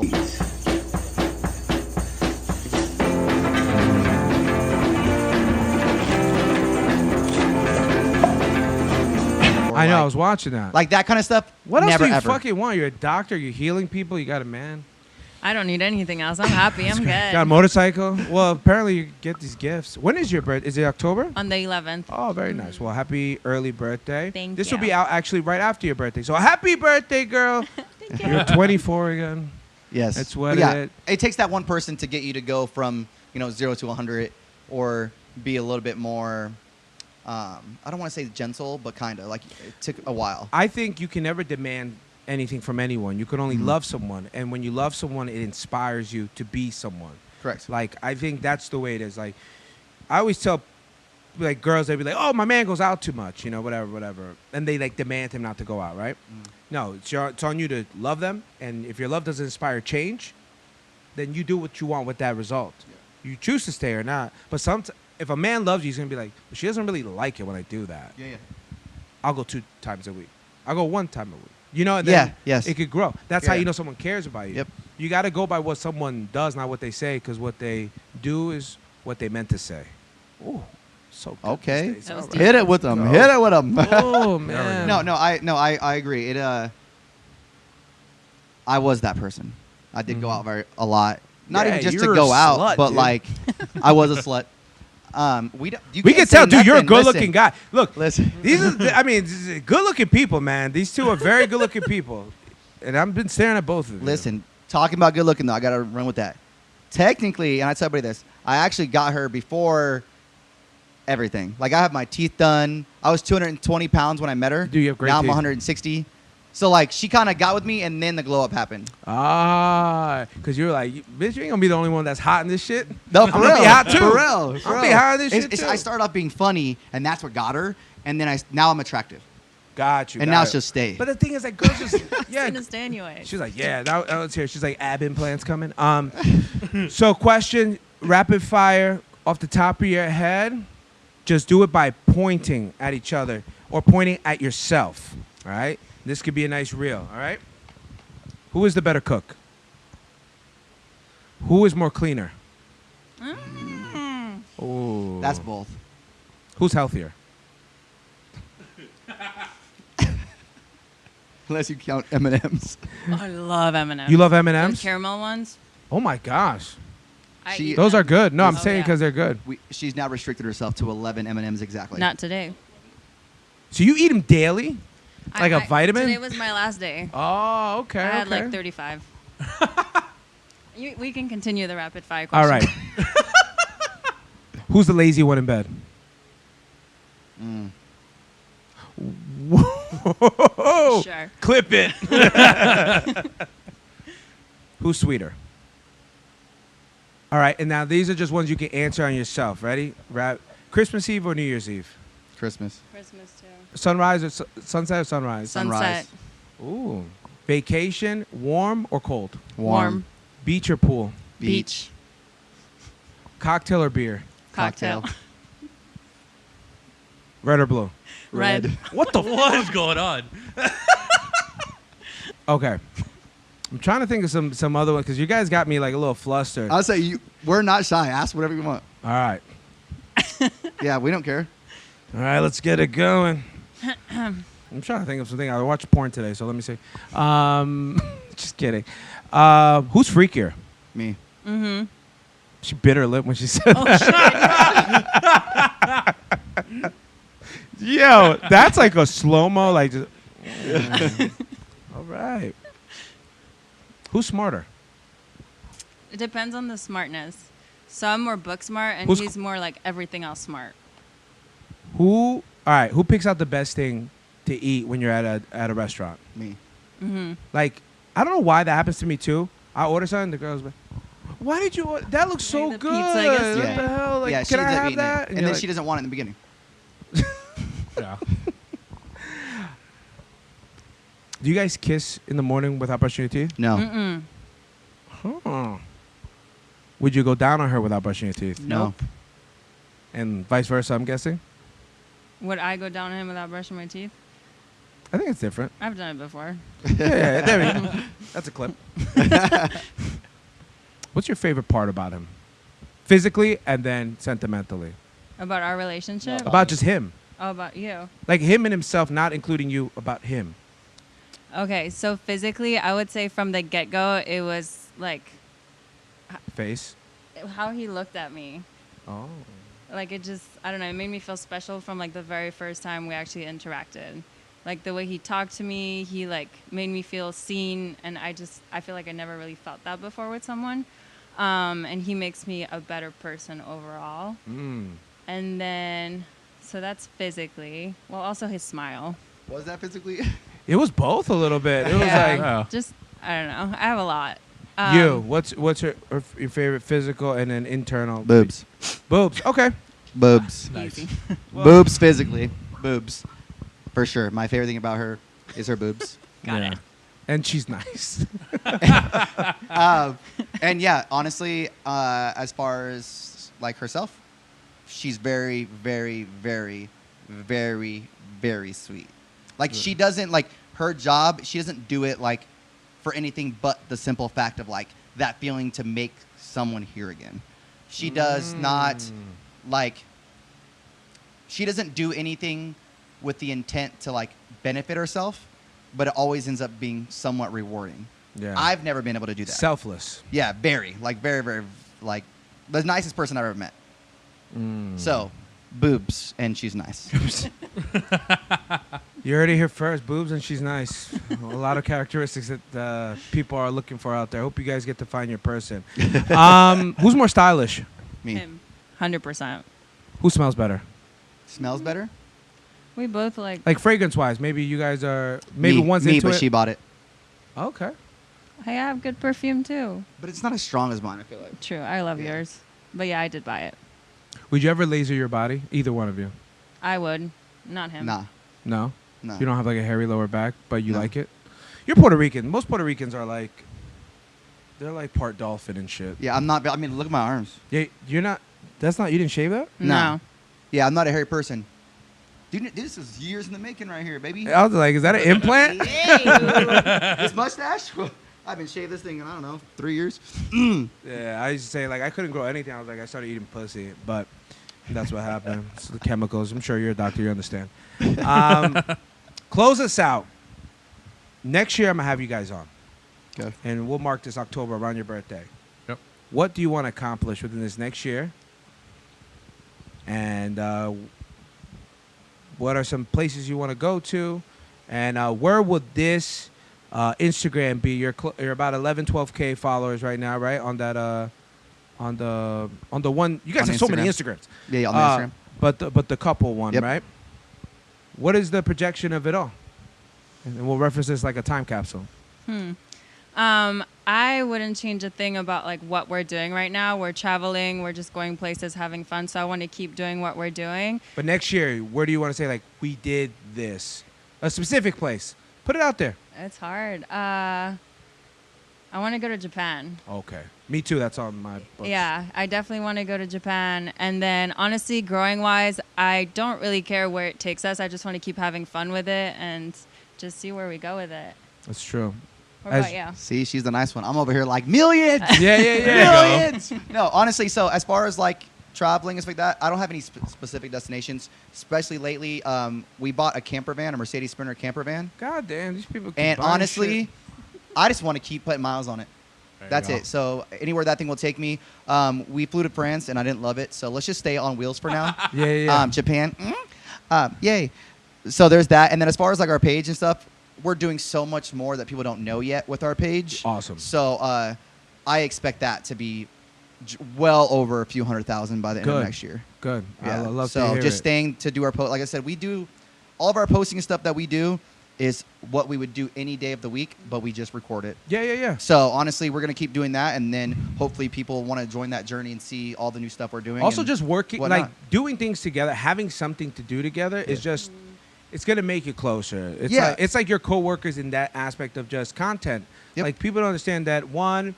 I know, I was watching that. Like that kind of stuff. What else never, do you ever. fucking want? You're a doctor. You're healing people. You got a man. I don't need anything else. I'm happy. I'm Got a good. motorcycle. Well, apparently you get these gifts. When is your birthday? Is it October? On the 11th. Oh, very nice. Well, happy early birthday. Thank This will you. be out actually right after your birthday. So happy birthday, girl. You're 24 again. Yes. That's what But yeah, it- it takes that one person to get you to go from 0 to 100, or be a little bit more. I don't want to say gentle, but kind of like it took a while. I think you can never demand anything from anyone. You can only Mhm. love someone. And when you love someone, it inspires you to be someone. Correct. Like, I think that's the way it is. Like, I always tell like girls, they'd be like, oh, my man goes out too much, you know, whatever. And they like demand him not to go out, right? No, it's on you to love them. And if your love doesn't inspire change, then you do what you want with that result. You choose to stay or not. But if a man loves you, he's going to be like, well, she doesn't really like it when I do that. Yeah. I'll go 2 times a week. I'll go 1 time a week. You know, and then yes. it could grow. That's how Yeah. you know someone cares about you. Yep. You got to go by what someone does, not what they say, because what they do is what they meant to say. Ooh, so good. Okay. these days. That was All deep. Hit it with them. Go. Hit it with them. Oh, man. I agree. I was that person. I did go out a lot. Not Yeah, even just to you're a go out, slut, but dude. like I was a slut. We can tell, dude, you're a good-looking guy. Look, Listen. these are, good-looking people, man. These two are very good-looking people. And I've been staring at both of you. Listen, talking about good looking though, I gotta run with that. Technically, and I tell everybody this, I actually got her before everything. Like I have my teeth done. I was 220 pounds when I met her. Dude, you have great now I'm teeth. 160. So like she kind of got with me, and then the glow up happened. Because you're like, bitch, you ain't gonna be the only one that's hot in this shit. No, I'm gonna be hot too. For real. I'm gonna be hot in this shit too. I started off being funny, and that's what got her. And then now I'm attractive, Got you. and got now it. she'll stay. But the thing is, like, girls just, I yeah. understand you. She's like, yeah, that was here. She's like, ab implants coming. So question, rapid fire, off the top of your head. Just do it by pointing at each other or pointing at yourself. All right. This could be a nice reel. All right. Who is the better cook? Who is more cleaner? Oh. That's both. Who's healthier? Unless you count M&Ms. I love M&M's. You love Those M&Ms? caramel ones. Oh my gosh, I She- eat those them. are good. No, I'm Oh, saying yeah. because they're good. She's now restricted herself to 11 M&Ms exactly. Not today. So you eat them daily? Like a vitamin? Today was my last day. Oh, okay. I had okay. like 35. We can continue the rapid fire All question. right. Who's the lazy one in bed? Whoa! Sure. Clip it. Who's sweeter? All right, and now these are just ones you can answer on yourself. Ready? Christmas Eve or New Year's Eve? Christmas. Christmas too. Sunrise or sunset or sunrise? Sunset. Ooh. Vacation, warm or cold? Warm. Beach or pool? Beach. Cocktail or beer? Cocktail. Red or blue? Red. What the What is going on? Okay. I'm trying to think of some other one because you guys got me like a little flustered. I'll say we're not shy. Ask whatever you want. All right. Yeah, we don't care. All right, let's get it going. I'm trying to think of something. I watched porn today, so let me see. Just kidding. Who's freakier? Me. Mm-hmm. She bit her lip when she said Oh that. shit. Yo, that's like a slow-mo. Like, just, all right. Who's smarter? It depends on the smartness. Some more book smart, and Who's- he's more like everything else smart. All right, who picks out the best thing to eat when you're at a restaurant? Me. Mm-hmm. Like, I don't know why that happens to me too. I order something, the girl's like, "Why did you order? That looks so the good. pizza yesterday? What the hell? Like, yeah, can she I ends up have eating that?" it. And you're then like, she doesn't want it in the beginning. Yeah. Do you guys kiss in the morning without brushing your teeth? No. Mm-mm. Huh. Would you go down on her without brushing your teeth? No. And vice versa, I'm guessing? Would I go down on him without brushing my teeth? I think it's different. I've done it before. Yeah, there we go. That's a clip. What's your favorite part about him? Physically and then sentimentally. About our relationship? About just him. Oh, about you. Like him and himself, not including you, about him. Okay, so physically, I would say from the get-go, it was like Face. how he looked at me. Oh. Like it just, I don't know, it made me feel special from like the very first time we actually interacted. Like the way he talked to me, he like made me feel seen, and I feel like I never really felt that before with someone. And he makes me a better person overall. Mm. And then, so that's physically. Well, also his smile. Was that physically? It was both a little bit. It was Yeah, like Yeah. just, I don't know. I have a lot. you. What's your favorite physical and then internal? Boobs. Boobs. Okay. Boobs. Nice. Boobs physically. Boobs. For sure. My favorite thing about her is her boobs. Got it. And she's nice. And yeah, honestly, as far as like herself, she's very, very, very, very, very sweet. Like she doesn't like her job. She doesn't do it like for anything but the simple fact of like that feeling to make someone hear again. She does not like. She doesn't do anything with the intent to like benefit herself, but it always ends up being somewhat rewarding. Yeah. I've never been able to do that. Selfless. Yeah, very, very, like the nicest person I've ever met. So, boobs, and she's nice. You heard it here first. Boobs and she's nice. A lot of characteristics that people are looking for out there. Hope you guys get to find your person. Who's more stylish? Me. Him. 100%. Who smells better? Smells better? We both like. Like fragrance-wise, maybe you guys are maybe me, one's me, into but it. she bought it. Okay. Hey, I have good perfume too. But it's not as strong as mine, I feel like. True. I love Yeah. yours. But yeah, I did buy it. Would you ever laser your body? Either one of you? I would. Not him. Nah, No. no. You don't have like a hairy lower back, but you No. like it. You're Puerto Rican. Most Puerto Ricans are like, they're like part dolphin and shit. Yeah, I'm not. I mean, look at my arms. Yeah, you're not. That's not. You didn't shave that? No. Yeah, I'm not a hairy person. Dude, this is years in the making right here, baby. I was like, is that an implant? This mustache? I've been shaved this thing in, I don't know, 3 years. Yeah, I used to say like I couldn't grow anything. I was like I started eating pussy, but that's what happened. It's the chemicals. I'm sure you're a doctor. You understand. Close us out. Next year I'm gonna have you guys on, Okay. and we'll mark this October around your birthday. Yep. What do you want to accomplish within this next year? And what are some places you want to go to? And where would this Instagram be? You're about 11, 12K followers right now, right? On that on the one. You guys On have so many Instagram. Instagrams. Yeah, on Instagram. But the couple one, Yep. right? What is the projection of it all? And we'll reference this like a time capsule. I wouldn't change a thing about like what we're doing right now. We're traveling. We're just going places, having fun. So I want to keep doing what we're doing. But next year, where do you want to say like we did this? A specific place. Put it out there. It's hard. I want to go to Japan. Okay. Me too. That's on my books. Yeah, I definitely want to go to Japan. And then honestly, growing wise, I don't really care where it takes us. I just want to keep having fun with it and just see where we go with it. That's true. What As- about you? See, she's the nice one. I'm over here like millions. Yeah. Millions. No, honestly, so as far as like traveling and stuff like that, I don't have any specific destinations. Especially lately, we bought a camper van, a Mercedes Sprinter camper van. God damn, these people. Keep And buying honestly, shit. I just want to keep putting miles on it. There you That's go. it. So anywhere that thing will take me. We flew to France and I didn't love it. So let's just stay on wheels for now. Yeah. Japan. Yay. So there's that. And then as far as like our page and stuff, we're doing so much more that people don't know yet with our page. Awesome. So I expect that to be well over a few 100,000 by the end Good. of next year. Good. Yeah. I love so to hear just it. staying to do our post. Like I said, we do all of our posting and stuff that we do is what we would do any day of the week, but we just record it. Yeah. So honestly, we're gonna keep doing that, and then hopefully people want to join that journey and see all the new stuff we're doing. Also, and just working, whatnot. like doing things together, having something to do together is just, it's gonna make you closer. It's Yeah. like, it's like your coworkers in that aspect of just content. Yep. Like people don't understand that one,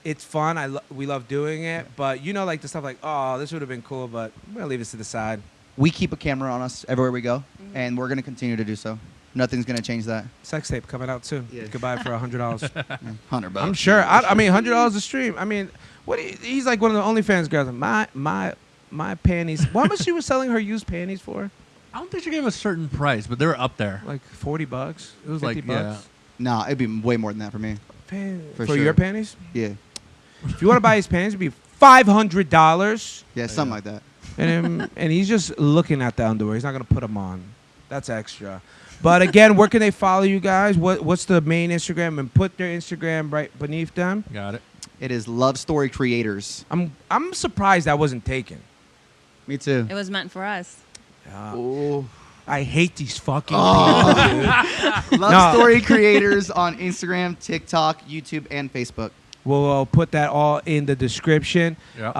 it's fun. We love doing it, but you know, like the stuff like, oh, this would have been cool, but we're gonna leave this to the side. we keep a camera on us everywhere we go, and we're gonna continue to do so. Nothing's gonna change that. Sex tape coming out soon. Yeah. You could buy it for $100. $100. I'm sure. I mean, $100 a stream. I mean, what? He's like one of the OnlyFans girls. My panties. How much she was selling her used panties for? I don't think she gave a certain price, but they were up there. Like $40. It was 50 like bucks. Nah, it'd be way more than that for me. For sure. your panties? Yeah, If you want to buy his panties, it'd be $500. yeah, something like that. And he's just looking at the underwear. He's not gonna put them on. That's extra. But again, where can they follow you guys? What's the main Instagram? And put their Instagram right beneath them. Got it. It is Love Story Creators. I'm surprised that wasn't taken. Me too. It was meant for us. Oh. I hate these fucking people, dude. Love No. Story Creators on Instagram, TikTok, YouTube, and Facebook. We'll put that all in the description. Yep.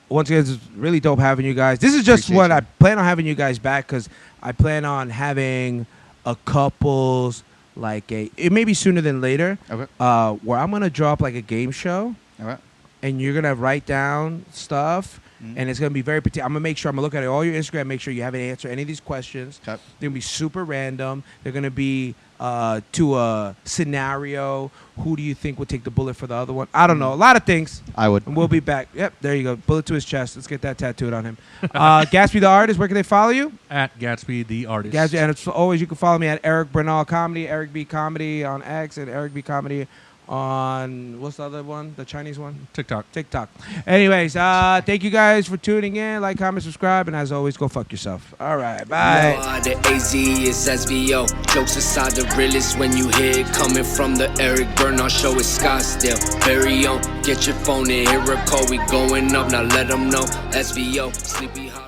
once again, it's really dope having you guys. This is just Appreciate what you. I plan on having you guys back because I plan on having a couples it may be sooner than later. Okay. Where I'm gonna drop like a game show. All right. And you're gonna write down stuff, and it's gonna be very particular. I'm gonna make sure I'm gonna look at all your Instagram, make sure you haven't answered any of these questions. Okay. They're gonna be super random. They're gonna be to a scenario. Who do you think would take the bullet for the other one? I don't know. A lot of things. I would. And we'll be back. Yep, there you go. Bullet to his chest. Let's get that tattooed on him. Gatsby the artist. Where can they follow you? At Gatsby the artist. Gatsby, and it's always you can follow me at Eric Bernal Comedy, Eric B Comedy on X, and Eric B Comedy on what's the other one? The Chinese one? TikTok. Anyways, thank you guys for tuning in. Like, comment, subscribe, and as always, go fuck yourself. All right, bye. The AZ is SVO. Jokes aside, the realest when you hear it coming from the Eric Bernal show. It's Scottsdale. Very own. Get your phone and hear a call. We going up. Now let them know. SVO. Sleepy Hollow.